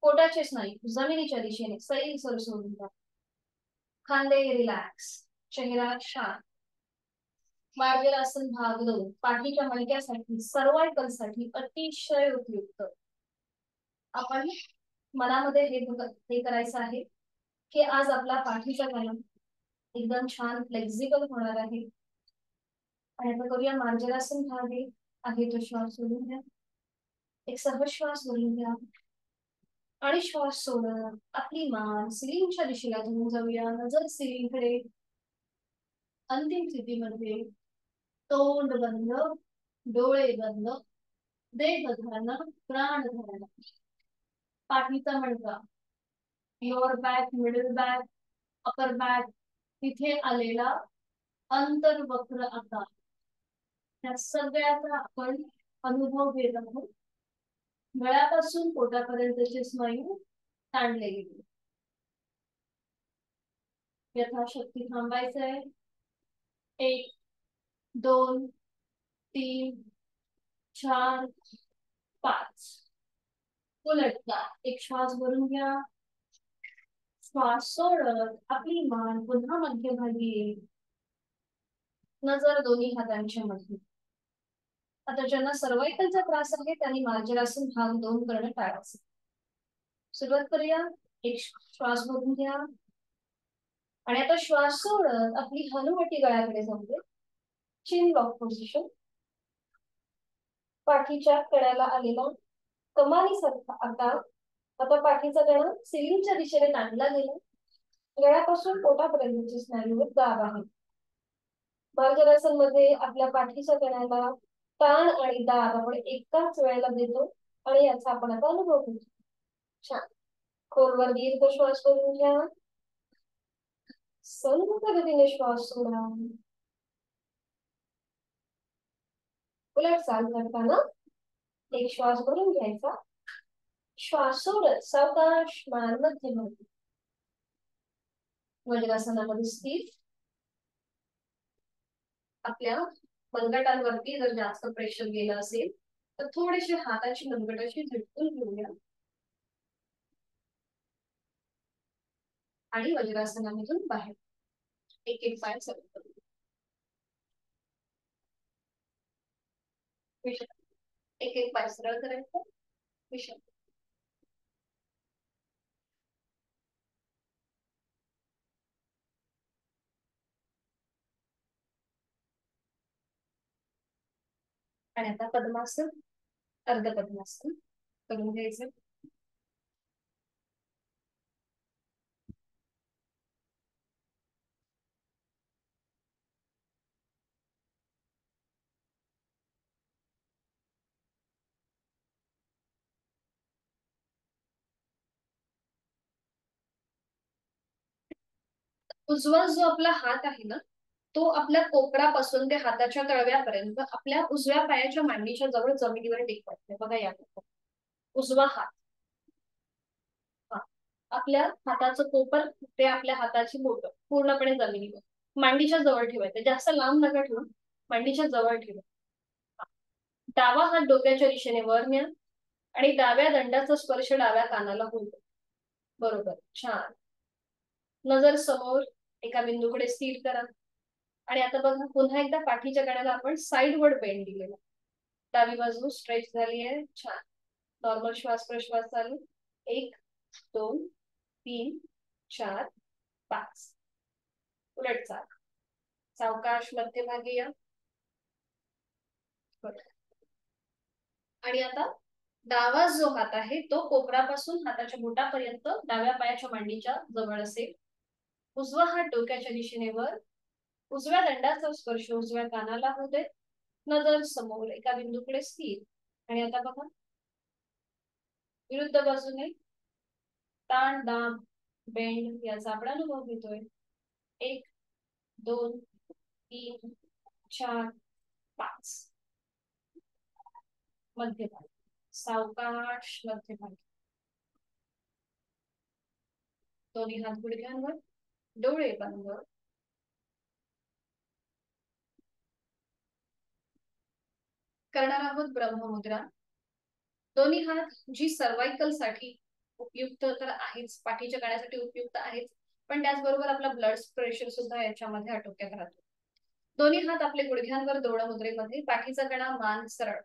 पोटाचे स्नायू जमिनीच्या दिशेने सैल सर सोडून द्या. खांदे रिलॅक्स, चेहरा शांत. मार्गलासन भाग 2 पाठीच्या मणक्यासाठी सर्वायकल साठी अतिशय उपयुक्त. आपण मनामध्ये हे करायचं आहे की आज आपला पाठीचा व्यायाम एकदम छान फ्लेक्झिबल होणार आहे. आणि आता करूया मार्जरासन भाग 1 आहे तो श्वास सोडून घ्या. एक सहज श्वास भरून घ्या आणि श्वास सोडत आपली मान सिलिंगच्या दिशेला घेऊन जाऊया. नजर सिलिंगकडे. अंतिम स्थितीमध्ये तोंड बंद, डोळे बंद, देह धारणा, प्राण धारणा. पाठीचा मणका, लोअर बॅक, मिडल बॅक, अपर बॅक तिथे आलेला अंतर्वक्र आकार. त्या सगळ्याचा आपण अनुभव घेत आहोत. गळ्यापासून पोटापर्यंतचे स्नायू ताणले गेले. यथाशक्ती थांबायचंय. 1 2 3 4 5. उलटता. एक श्वास भरून घ्या. श्वास सोडत आपली मान पुन्हा मध्यभागी येईल. नजर दोन्ही हातांच्या मध्ये. आता ज्यांना सर्वायकलचा त्रास आहे त्यांनी मार्जरासन भाग 2 करणं टाळायचं. सुरुवात करूया. एक श्वास भरून घ्या आणि आता श्वास सोडत आपली हनुवटी गळ्याकडे जाऊ दे. चिन लॉक पोझिशन. पाठीच्या कड्याला आलेला कमानीसारखा आकार. आता पाठीचा कणा सिलिंगच्या दिशेने ताणला गेला. गळ्यापासून पोटापर्यंतचे स्नायूवर दाब आहे. मार्जरासन मध्ये आपल्या पाठीच्या कण्याला ताण आणि दाब आपण एकाच वेळेला देतो आणि याचा आपण आता अनुभव घेतो. छान. खोलवर दीर्घ श्वास करून घ्या. संथ गतीने श्वास सोडा. उलट चाल करताना एक श्वास भरून घ्यायचा. श्वास सोडत सावकाश मान मध्यभागी. वज्रासनामध्ये स्थिर. आपल्या मनगटांवरती जर जास्त प्रेशर गेलं असेल तर थोडेसे हाताची मनगटाशी झटकून घेऊया आणि वज्रासनामधून बाहेर. एक एक पाय सरळ करू. एक एक पाय सरळ करायचा. विषम. आणि आता पद्मासन, अर्ध पद्मासन करून घ्यायचं. उजवा जो आपला हात आहे ना तो आपल्या कोपरापासून ते हाताच्या तळव्यापर्यंत आपल्या उजव्या पायाच्या मांडीच्या जवळ जमिनीवर टेकवते. बघा या उजवा हात. आपल्या हाताचं कोपर ते आपल्या हाताची बोट पूर्णपणे जमिनीवर मांडीच्या जवळ ठेवायचं. जास्त लांब नका ठेवू, मांडीच्या जवळ ठेवा. डावा हात डोक्याच्या दिशेने वर न्या आणि डाव्या दंडाचा स्पर्श डाव्या कानाला होईल. बरोबर. छान. नजर समोर एका बिंदूकडे स्थिर करा. आणि आता बघा पुन्हा एकदा पाठीच्या कण्याला आपण साइडवर्ड बेंड दिलेला. डावी बाजू स्ट्रेच झाली आहे. छान. नॉर्मल श्वास प्रश्वास चालू. 1 2 3 4 5. उलट चाल. सावकाश मध्यभागी या. आणि आता डावा जो हात आहे तो कोपरापासून हाताच्या बोटापर्यंत डाव्या पायाच्या मांडीच्या जवळ असेल. उजवा हात डोक्याच्या दिशेने वर. उजव्या दंडाचा स्पर्श उजव्या कानाला होऊ दे. नजर समोर एका बिंदूकडे स्थिर. आणि आता बघा विरुद्ध बाजूने ताण दाब बेंड याचा आपण अनुभव घेतोय. 1 2 3 4 5. मध्यभागी, सावकाश मध्यभागी. दोन्ही हात गुडघ्यांवर, डोळे बंद. करणार आहोत ब्रह्ममुद्रा. दोन्ही हात जी सर्वायकल साठी उपयुक्त तर आहेच, पाठीच्या कण्यासाठी उपयुक्त आहेच, पण त्याचबरोबर आपला ब्लड प्रेशर सुद्धा याच्यामध्ये आटोक्यात राहतो. दोन्ही हात आपले गुडघ्यांवर द्रोण मुद्रेमध्ये, पाठीचा कणा मान सरळ.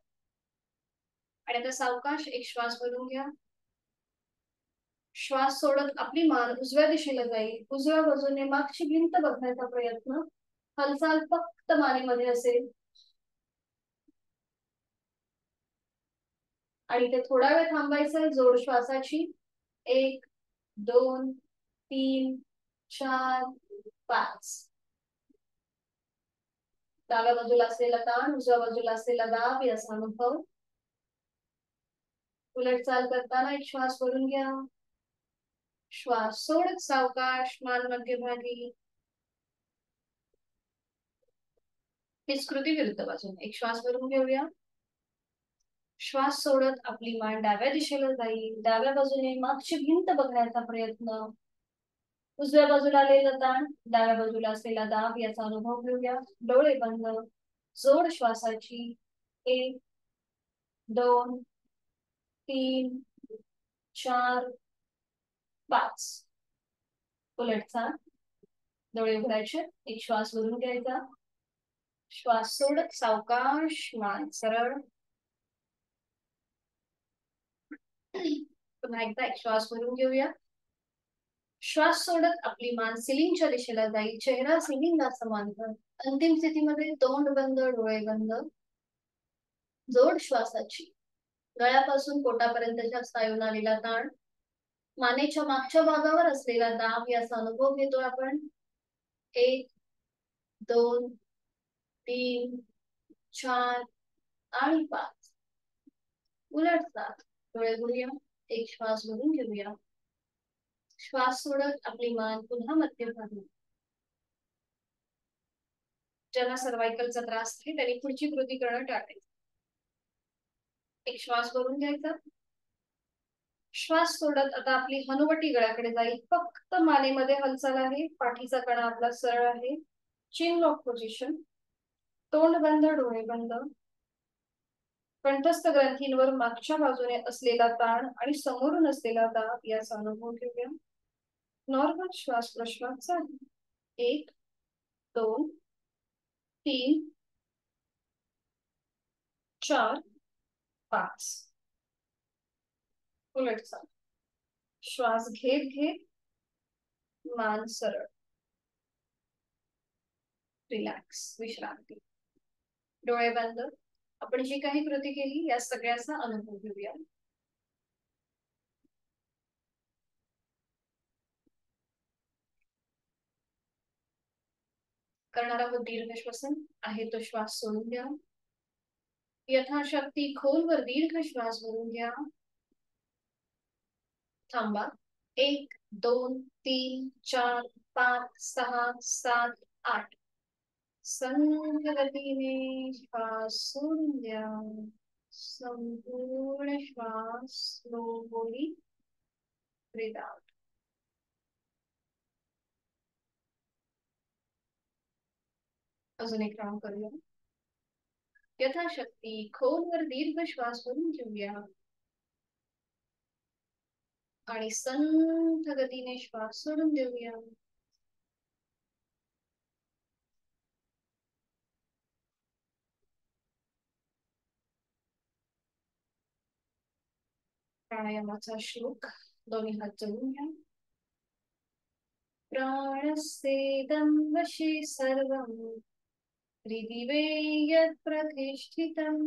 आणि आता सावकाश एक श्वास भरून घ्या. श्वास सोडत आपली मान उजव्या दिशेला जाईल. उजव्या बाजूने मागची भिंत बघण्याचा प्रयत्न. हालचाल फक्त मानेमध्ये असेल. आणि ते थोडा वेळ थांबायचं जोड श्वासाची. 1 2 3 4 5. डाव्या बाजूला असलेला ताण, उजव्या बाजूला असलेला दाब याचा अनुभव. उलट चाल करताना एक श्वास भरून घ्या. श्वास सोडत सावकाश मान मध्यभागी. विस्कृती विरुद्ध बाजूने एक श्वास भरून घेऊया. श्वास सोडत आपली मान डाव्या दिशेला जाईल. डाव्या बाजूने मागची भिंत बघण्याचा प्रयत्न. उजव्या बाजूला आलेला ताण, डाव्या बाजूला असलेला दाब याचा अनुभव घेऊया. डोळे बंद. जोड श्वासाची. 1 2 3 4 5. उलटचा. डोळे उघडायचे. एक श्वास भरून घ्यायचा. श्वास सोडत सावकाश मान सरळ. पुन्हा एकदा एक श्वास भरून घेऊया. श्वास सोडत आपली मान सिलिंगच्या दिशेला जाईल. चेहरा सिलिंगला समांतर. अंतिम स्थितीमध्ये तोंड बंद, डोळे बंद. जोड श्वासाची. गळ्यापासून पोटापर्यंतच्या स्नायूंना आलेला ताण, मानेच्या मागच्या भागावर असलेला दाब याचा अनुभव घेतोय आपण. 1 2 3 4 आणि 5. उलट जात. डोळे उघडूया. एक श्वास भरून घेऊया. श्वास सोडत आपली मान पुन्हा मध्यभागी. ज्यांना सर्वायकलचा त्रास आहे त्यांनी पुढची कृती करणं टाळायचं. एक श्वास भरून घ्यायचा. श्वास सोडत आता आपली हनुवटी गळ्याकडे जाईल. फक्त मानेमध्ये हालचाल आहे. पाठीचा कणा आपला सरळ आहे. चिन लॉक पोझिशन. तोंड बंद, डोळे बंद. कंठस्थ ग्रंथींवर मागच्या बाजूने असलेला ताण आणि समोरून असलेला दाब याचा अनुभव घेऊया. नॉर्मल श्वास प्रश्वास चालू. 1 2 3 4 5. उलट चाल. श्वास घेत घेत मान सरळ. रिलॅक्स, विश्रांती. डोळे बंद. आपण जी काही कृती केली या सगळ्याचा अनुभव घेऊया. करणार आहोत दीर्घ श्वसन. आहे तो श्वास सोडून द्या. यथाशक्ती खोलवर दीर्घ श्वास भरून घ्या. थांबा. 1 2 3 4 5 6 7 8. संथ गतीने श्वास सोडून द्या. संपूर्ण श्वास स्लोली ब्रीथ आउट. अजून एक राउंड करूया. यथाशक्ती खोलवर दीर्घ श्वास भरून घेऊया आणि संथ गतीने श्वास सोडून देऊया. प्राणायामाचा श्लोक. दोन्ही हात जोडून घ्या. प्राणस्येदं वशे सर्वं हृदिवे यत् प्रतिष्ठितं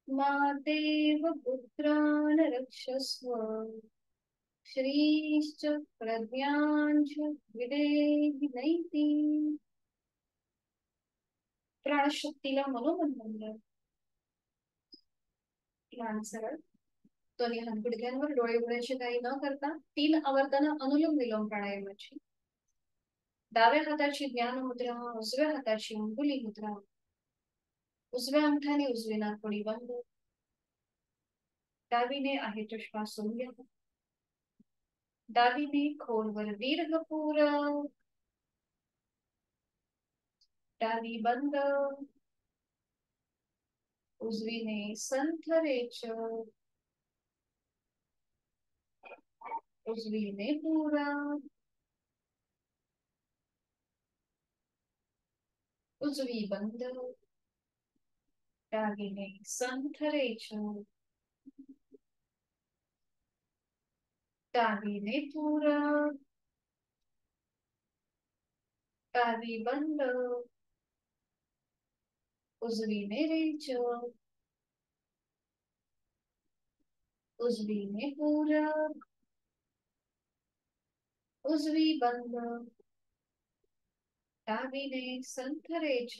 मातेव पुत्रान् रक्षस्व श्रीश्च प्रज्ञाञ्च विदेहि नैति. प्राणशक्तीला मनोमन. मान सरळ. दोन्ही हात गुडघ्यांवर. डोळे उघडायचे काही न करता 3 आवर्तन अनुलोम विलोम प्राणायामाची. डाव्या हाताची ज्ञान मुद्रा, उजव्या हाताची अंगुली मुद्रा. उजव्या अंगठ्याने उजवी नाकपुडी बंद. डावीने आहे तो श्वास सोडून घ्या. डावीने खोलवर दीर्घ पुरा. डावी बंद. उजवीने संथ रेच. उजवीने पुरा. उजवी बंद. डावीने संथ रेच. डावीने पुरा. डावी बंद. उजवीने रेच. उजवीने पुरा. उजवी बंद. डावीने संथ रेच.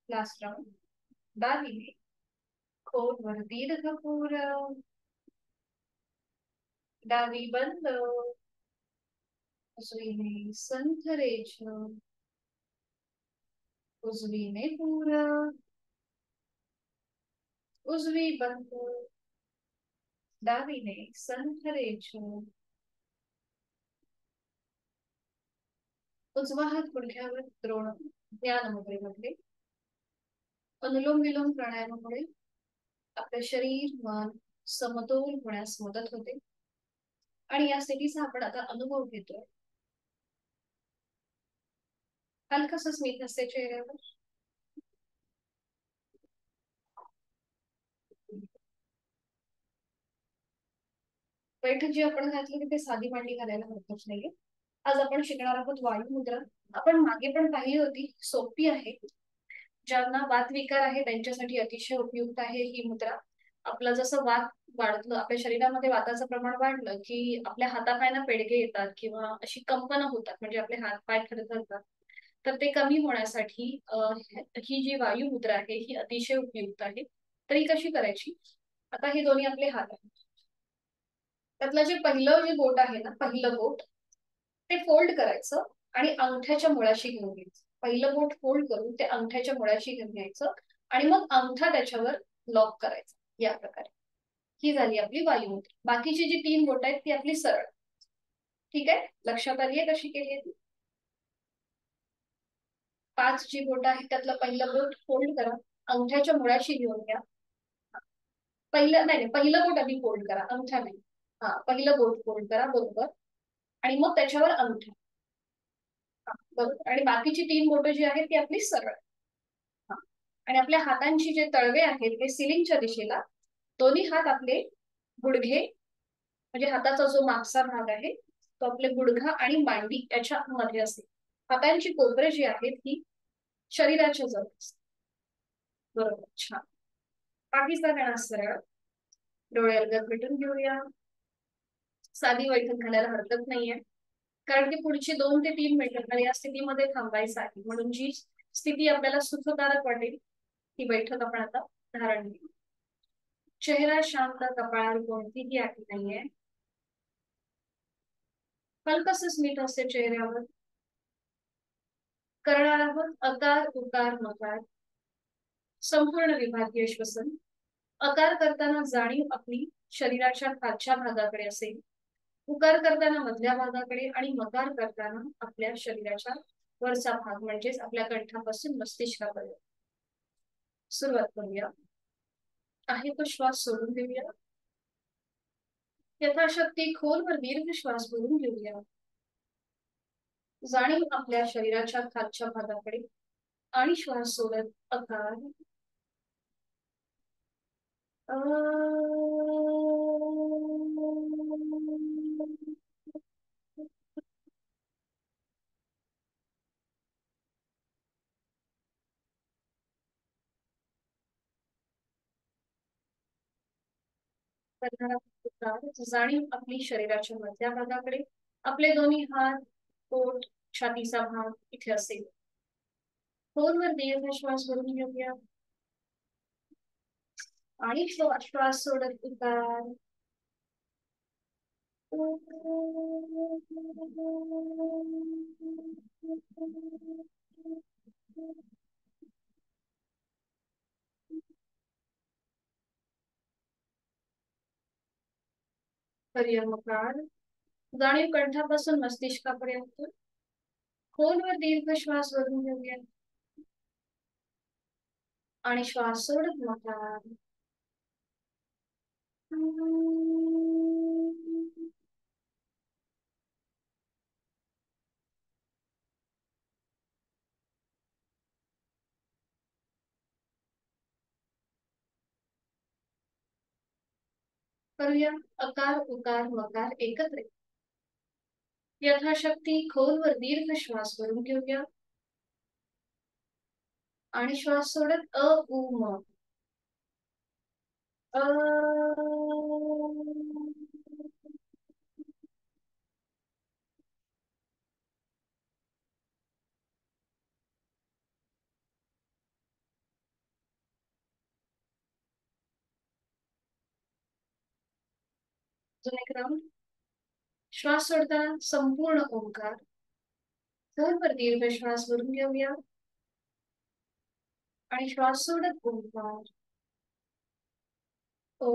Last round. डावीने खोलवर दीर्घ पुरा. डावी बंद. उजवीने संथ रेच. उजवीने पुरा. उजवी बंद. डावीने संथ रेच. उजवा हात गुडघ्यावर द्रोण ध्यान मुद्रेमध्ये. अनुलोम विलोम प्राणायामामुळे आपले शरीर मन समतोल होण्यास मदत होते आणि या स्थितीचा आपण आता अनुभव घेतोय. हलकसं स्मित असते चेहऱ्यावर. बैठक जी आपण घातली तिथे साधी मांडी घालायला हरकत नाहीये. आज आपण शिकणार आहोत वायू मुद्रा. आपण मागे पण पाहिली होती, सोपी आहे. ज्यांना वात विकार आहे त्यांच्यासाठी अतिशय उपयुक्त आहे ही मुद्रा. आपलं जसं वात वाढलं, आपल्या शरीरामध्ये वाताचं प्रमाण वाढलं की आपल्या हातापायांना पेडगे येतात किंवा अशी कंपनं होतात, म्हणजे आपले हात पाय थरथरतात. तर ते कमी होण्यासाठी ही जी वायू मुद्रा आहे ही अतिशय उपयुक्त आहे. तर ही कशी करायची? आता हे दोन्ही आपले हात आहेत. त्यातलं जे पहिलं जे बोट आहे ना, पहिलं बोट ते फोल्ड करायचं आणि अंगठ्याच्या मुळाशी घेऊन घ्यायचं. पहिलं बोट फोल्ड करून ते अंगठ्याच्या मुळाशी घेऊन घ्यायचं आणि मग अंगठा त्याच्यावर लॉक करायचा. या प्रकारे ही झाली आपली वायू मुद्रा. बाकीची जी 3 बोट आहेत ती आपली सरळ. ठीक आहे, लक्षात आली आहे कशी केली ती? 5 जी बोट आहे त्यातलं पहिलं बोट फोल्ड करा, अंगठ्याच्या मुळाशी घेऊन घ्या. पहिलं नाही, पहिलं बोट आधी फोल्ड करा, अंगठा नाही. हा, पहिलं बोट फोल्ड करा बरोबर आणि मग त्याच्यावर अंगठा. बरोबर. आणि बाकीची 3 बोटं जी आहेत ती आपली सरळ. आणि आपल्या हातांची जे तळवे आहेत ते सिलिंगच्या दिशेला. दोन्ही हात आपले गुडघे म्हणजे हाताचा जो मागचा भाग आहे तो आपले गुडघा आणि मांडी याच्या मध्ये असेल. हातांची कोपरे जी आहेत ही शरीराच्या जवळ असते. बरोबर, छान. पाठीचा कणा सरळ. डोळे अलगद मिटून घेऊया. साधी बैठक घालायला हरकत नाहीये, कारण की पुढची 2 ते 3 मिनिटं आपल्याला या स्थितीमध्ये थांबायचं आहे. म्हणून जी स्थिती आपल्याला सुखकारक वाटेल ती बैठक आपण आता धारण घेऊ. चेहरा शांत, कपाळावर कोणतीही आठी नाहीये. हलकस स्मित असते चेहऱ्यावर. करणार आहोत अकार उकार मकार संपूर्ण विभागीय श्वसन. अकार करताना जाणीव आपली शरीराच्या खालच्या भागाकडे असेल. उकार करताना मधल्या भागाकडे आणि मकार करताना आपल्या शरीराच्या वरचा भाग म्हणजेच आपल्या कंठापासून मस्तिष्कापर्यंत. सुरुवात करूया. आहे तो श्वास सोडून देऊया. यथाशक्ती खोलवर दीर्घ श्वास भरून घेऊया. जाणीव आपल्या शरीराच्या खालच्या भागाकडे आणि श्वास सोडत अकार. जाणीव आपली शरीराच्या मधल्या भागाकडे. आपले दोन्ही हात पोट छातीचा भाग इथे असेल. खोलवर दीर्घ श्वास भरून घेऊया आणि श्वास सोडत उतार. पर्यमकार जाणीव कंठापासून मस्तिष्कापर्यंत खोलवर दीर्घ श्वास भरून घेऊया आणि श्वास सोडत मकार. करूया अकार उकार मकार एकत्र. यथाशक्ती खोलवर दीर्घ श्वास भरून घेऊया आणि श्वास सोडत अ उ म. अ. अजून एक राऊंड. श्वास सोडताना संपूर्ण ओंकार खोलवर दीर्घ श्वास भरून घेऊया आणि श्वास सोडत ओंकार. ओ.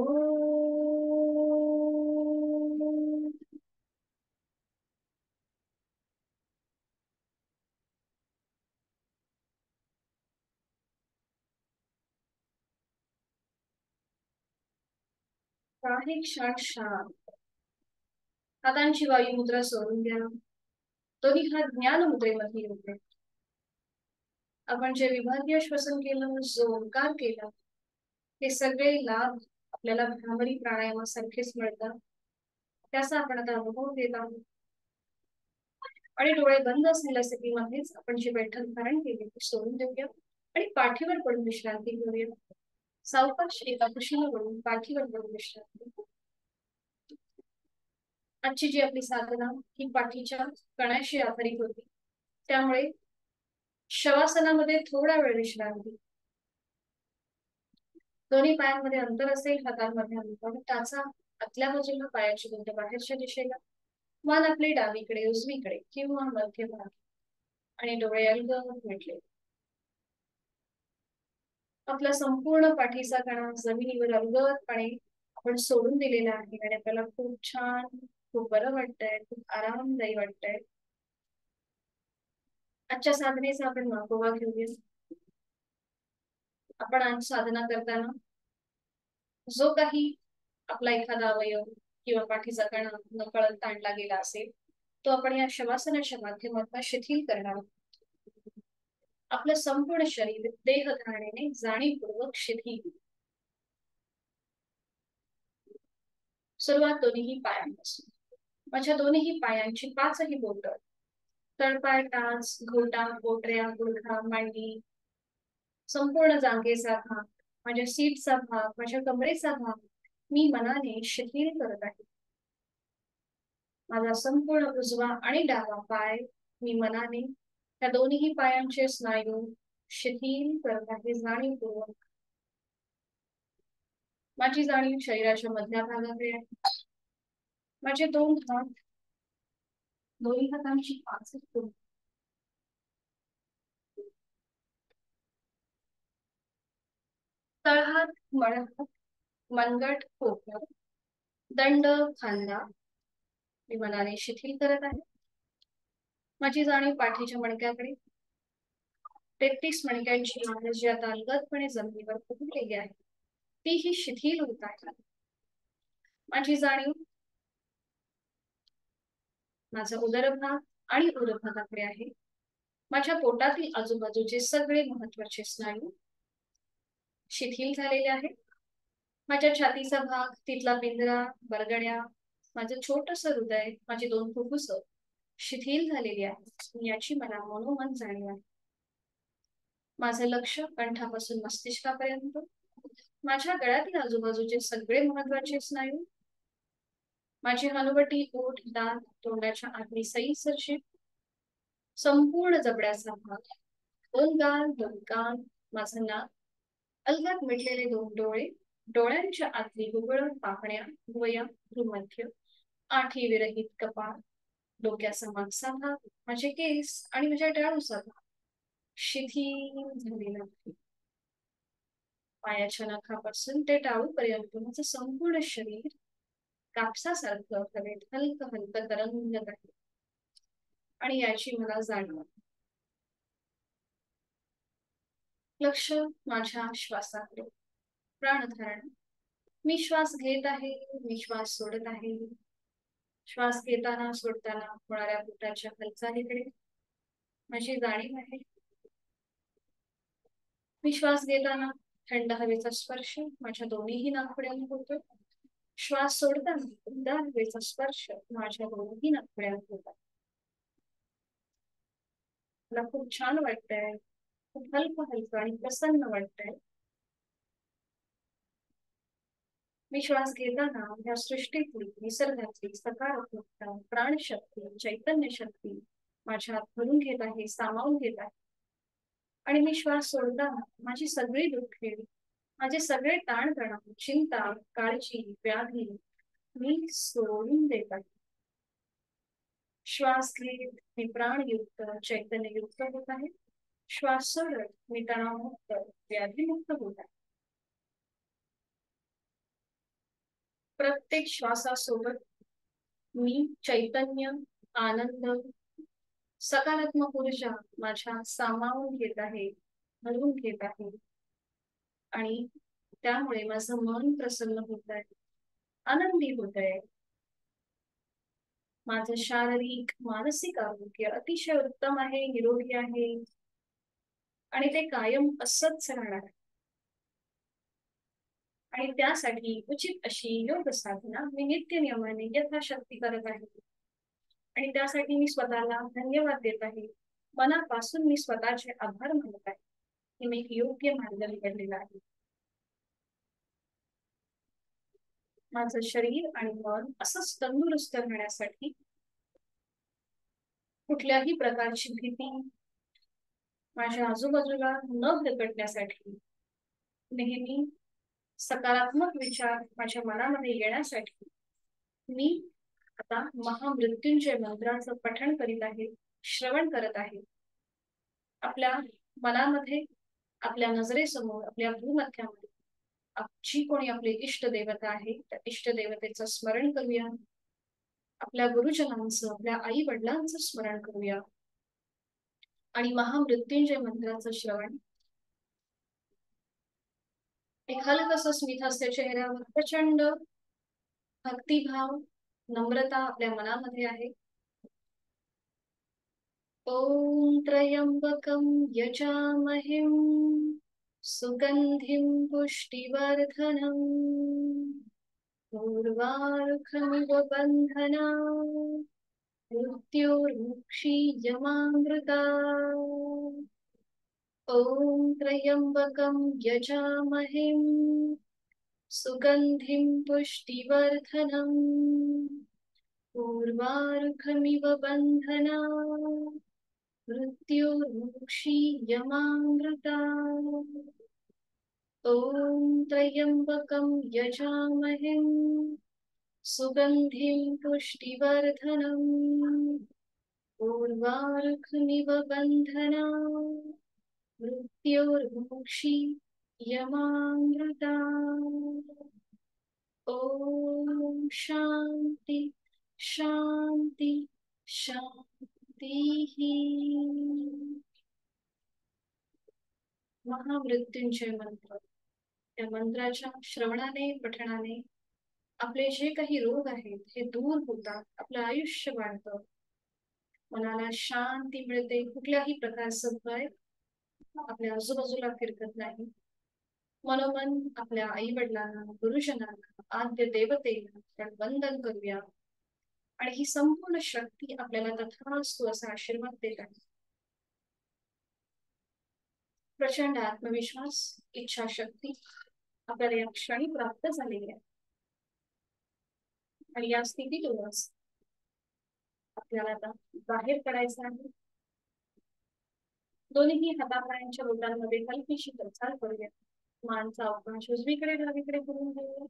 काही क्षण शांत. हातांची वायुमुद्रा सोडून द्या. दोन्ही हात ज्ञान मुद्रेमध्ये येऊ. आपण जे विभागीय श्वसन केलं, जो ओंकार केला, हे सगळे लाभ आपल्याला भ्रामरी प्राणायामासारखेच मिळतात. त्याचा आपण आता अनुभव घेत आहोत. आणि डोळे बंद असलेल्या स्थितीमध्येच आपण जी बैठक धारण केली ती सोडून देऊया आणि पाठीवर पडून विश्रांती घेऊया. सावकाश एका कुशीला पडून पाठीवर पडून विश्रांती. आजची जी आपली साधना ही पाठीच्या कण्याशी आधारित होती, त्यामुळे शवासनामध्ये थोडा वेळ विश्रांती. दोन्ही पायांमध्ये अंतर असेल, हातांमध्ये अंतर. टाचा आतल्या बाजूला, पायाची बोटे बाहेरच्या दिशेला. मान आपली डावीकडे उजवीकडे किंवा मध्यभागी आणि डोळे अलगद मिटले. आपला संपूर्ण पाठीचा कणा जमिनीवर अलगदपणे आपण सोडून दिलेला आहे आणि आपल्याला खूप छान, खूप बरं वाटतंय, खूप आरामदायी वाटतंय. आजच्या साधनेचा आपण मागोवा घेऊया. आपण आज साधना करताना जो काही आपला एखादा अवयव किंवा पाठीचा कणा नकळत ताणला गेला असेल, तो आपण या शवासनाच्या माध्यमातून शिथिल करणार आहोत. आपलं संपूर्ण शरीर देह धारणेने जाणीवपूर्वक शिथिल. सुरुवात दोन्ही पायांपासून. माझ्या दोन्ही पायांची पाचही बोट, तळपाय, टाच, घोटा, पोटऱ्या, गुडघा, मांडी, संपूर्ण जांघेचा भाग, माझ्या सीटचा भाग, माझ्या कमरेचा भाग मी मनाने शिथिल करत आहे. माझा संपूर्ण उजवा आणि डावा पाय मी मनाने त्या दोन्ही पायांचे स्नायू शिथिल करत आहे जाणीवपूर्वक. माझी जाणीव शरीराच्या मधल्या भागाकडे आहे. माझे दोन हात, दोन्ही हातांची पाच बोट, तळहात, मळहात, मनगट, पोटर, दंड, खांदा मी मनाने शिथिल करत आहे. माझी जाणीव पाठीच्या मणक्याकडे. 33 मणक्यांची मान जी आता अलगदपणे जमिनीवर फुगलेली आहे, तीही शिथिल होत आहे. माझी जाणीव माझा उदरभाग आणि उदरभागाकडे आहे. माझ्या पोटातील आजूबाजूचे सगळे महत्वाचे स्नायू शिथिल झालेले आहेत. माझ्या छातीचा भाग, तिथला पिंजरा, बरगड्या, माझं छोटस हृदय, माझी दोन फुफ्फुस शिथिल झालेली आहेत, याची मला मनोमन जाणीव आहे. माझं लक्ष कंठापासून मस्तिष्कापर्यंत, माझ्या गळ्यातील आजूबाजूचे सगळे महत्वाचे स्नायू, माझी हनुवटी, ओठ, दात, तोंडाच्या आतली सैसरशी, संपूर्ण जबड्याचा भाग, दोन गाल, दोन कान, माझं नाक, अलगद मिटलेले दोन डोळे, डोळ्यांच्या आतली गुबळ, पापण्या, भुवया, भ्रूमध्य, आठी विरहित कपाळ, डोक्याचा मागचा भाग, माझे केस आणि माझ्या टाळूचा भाग शिथिल झालेला आहे. पायाच्या नखापासून ते टाळूपर्यंत माझं संपूर्ण शरीर कापसासारखं हवेत हलकं हलकं तरंगत आहे आणि याची मला जाणीव. लक्ष माझ्या श्वासाकडे. प्राणधारण. मी श्वास घेत आहे, मी श्वास सोडत आहे. श्वास घेताना सोडताना होणाऱ्या पोटाच्या हालचालीकडे माझी जाणीव आहे. मी श्वास घेताना थंड हवेचा स्पर्श माझ्या दोन्हीही नाकपुड्यांना होतो. श्वास सोडताना थंड हवेचा स्पर्श माझ्या दोन्हीही नाकपुड्यांना होतात. मला खूप छान वाटतंय, खूप हलकं हलकं आणि प्रसन्न वाटतंय. मी श्वास घेताना या सृष्टीतली, निसर्गातली सकारात्मकता, प्राणशक्ती, चैतन्य शक्ती माझ्यात भरून घेत आहे, सामावून घेत आहे. आणि मी श्वास सोडताना माझी सगळी दुःखे, माझे सगळे ताणतणाव, चिंता, काळजी, व्याधी मी सोडून देत आहे. श्वास घेत मी प्राणयुक्त, चैतन्ययुक्त होत आहे. श्वास सोडत मी तणावमुक्त, व्याधीमुक्त होत आहे. प्रत्येक श्वासासोबत मी चैतन्य, आनंद, सकारात्मक ऊर्जा माझ्या सामावून घेत आहे, भरून घेत आहे. आणि त्यामुळे माझं मन प्रसन्न होत आहे, आनंदी होत आहे. माझं शारीरिक मानसिक आरोग्य अतिशय उत्तम आहे, निरोगी आहे आणि ते कायम असंच राहणार. आणि त्यासाठी उचित अशी योग साधना मी नित्य नियमाने यथाशक्ती करत आहे. आणि त्यासाठी मी स्वतःला धन्यवाद देत आहे. मनापासून मी स्वतःचे आभार मानत आहे की मी योग्य मार्ग निवडलेला आहे. माझं शरीर आणि मन असंच तंदुरुस्त राहण्यासाठी कुठल्याही प्रकारची भीती माझ्या आजूबाजूला न भरकटण्यासाठी, नेहमी सकारात्मक विचार माझ्या मनामध्ये येण्यासाठी मी आता महामृत्युंजय मंत्राचं पठण करीत आहे, श्रवण करत आहे. आपल्या मनामध्ये, आपल्या नजरेसमोर, आपल्या भूमध्यामध्ये जी कोणी आपले इष्ट देवता आहे त्या इष्ट देवतेचं स्मरण करूया. आपल्या गुरुजनांचं, आपल्या आई वडिलांचं स्मरण करूया आणि महामृत्युंजय मंत्राचं श्रवण. एक हलकसं स्मित हास्य चेहऱ्यावर, प्रचंड भक्तिभाव, नम्रता आपल्या मनामध्ये आहे. ओम त्र्यंबकं यजामहे सुगंधिं पुष्टिवर्धनम् उर्वारुकमिव बन्धनात् मृत्योर्मुक्षीयमामृता. ओम त्र्यंबकं यजामहे सुगंधिं पुष्टिवर्धनम् उर्वारुकमिव बन्धनात् मृत्योर्मुक्षीयमामृता. ओम त्र्यंबकं यजामहे सुगंधिं पुष्टिवर्धनम् उर्वारुकमिव बन्धनात् मृत्योर्मुक्षीयमामृता. ओम शांति शांति शांति. महामृत्युंजय मंत्र. या मंत्राच्या श्रवणाने, पठणाने आपले जे काही रोग आहेत हे दूर होतात, आपलं आयुष्य वाढतं, मनाला शांती मिळते, कुठल्याही प्रकारचं भय आपल्या आजूबाजूला फिरकत नाही. मनोमन आपल्या आई वडिलांना, गुरुजनांना, आद्य देवतेला आपण वंदन करूया आणि ही संपूर्ण शक्ती आपल्याला तथास्तु असा आशीर्वाद देत आहे. प्रचंड आत्मविश्वास, इच्छाशक्ती आपल्याला या क्षणी प्राप्त झालेली आहे आणि या स्थितीतूनच आपल्याला आता बाहेर पडायचं आहे. दोन्ही हातापायांच्या बोटांमध्ये हलकीशी हालचाल करूया. मानचा अवकाश उजवीकडे डावीकडे करून घेऊया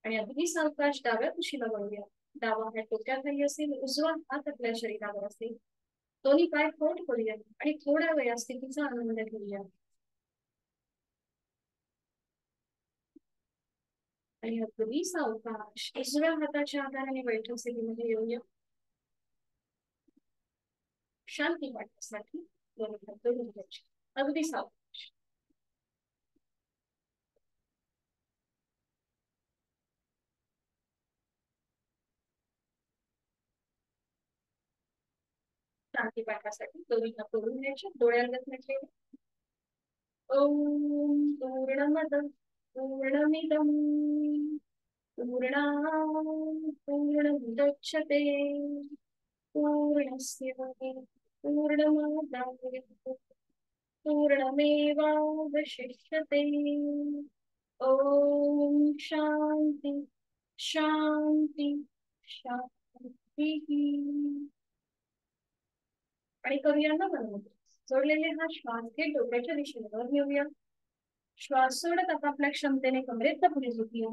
आणि अगदी सावकाश डाव्या कुशीला वळूया. डावा हात डोक्याखाली असेल, उजवा हात आपल्या शरीरावर असेल. दोन्ही पाय फोल्ड करूया आणि थोड्या वेळा स्थितीचा आनंद घेऊया. आणि अगदी सावकाश उजव्या हाताच्या आधाराने बैठक स्थितीमध्ये येऊया. शांती वाटण्यासाठी दोन्ही हात जोडून घ्यायचे. अगदी सावकाश. शांती पाठण्यासाठी दोन्ही हात जोडून घ्यायचे. डोळ्यांना म्हटले ओम पूर्णमद पूर्णमिदम पूर्णात् पूर्णमुदच्यते पूर्णस्य पूर्णमादाय पूर्णमेवावशिष्यते. ओम शांती शांती शांती. आणि करूया ना बनवतो जोडलेले हा श्वास घेत डोक्याच्या दिशेने वर नेऊया. श्वास सोडत आता आपल्या क्षमतेने कमरेत पुढे झोपूया.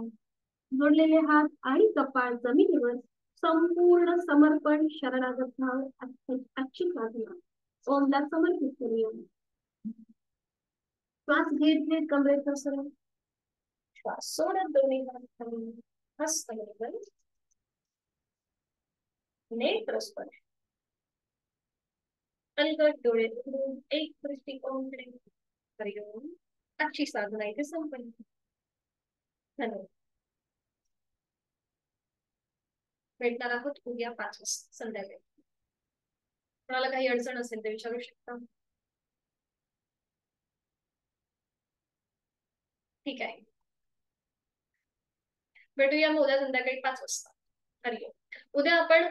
जोडलेले हात आणि कपाळ जमिनीवर संपूर्ण समर्पण शरणागत भाव आजची साधना ओमला समर्पित करूया. श्वास घेत घेत कमरेत पसरव. श्वास सोडत दोन्ही हात खाली हस्त नेत्र स्पर्श. अलगद डोळे उघडून एक दृष्टिकोनकडे. हरिओम. आजची साधना इथे संपली. धन्यवाद. भेटणार आहोत उद्या 5 वाजता संध्याकाळी. कोणाला काही अडचण असेल ते विचारू शकता. ठीक आहे. भेटूया मग उद्या संध्याकाळी 5 वाजता. हरिओम. उद्या आपण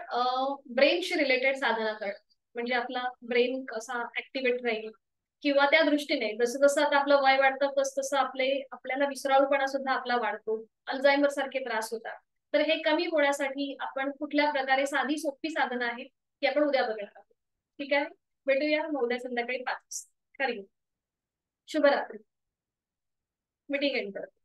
ब्रेनशी रिलेटेड साधना करणार. म्हणजे आपला ब्रेन कसा ऍक्टिव्हेट राहील किंवा त्या दृष्टीने जसं जसं आता आपलं वय वाढतं तसं तसं आपल्याला विसराळूपणा सुद्धा आपला वाढतो. अल्झायमर सारखे त्रास होतात. तर हे कमी होण्यासाठी आपण कुठल्या प्रकारे साधी सोपी साधनं आहेत ती आपण उद्या बघणार आहोत. ठीक आहे. भेटूया मग उद्या संध्याकाळी 5 वाजता. हरिओम. शुभरात्री. मीटिंग एंड करतो.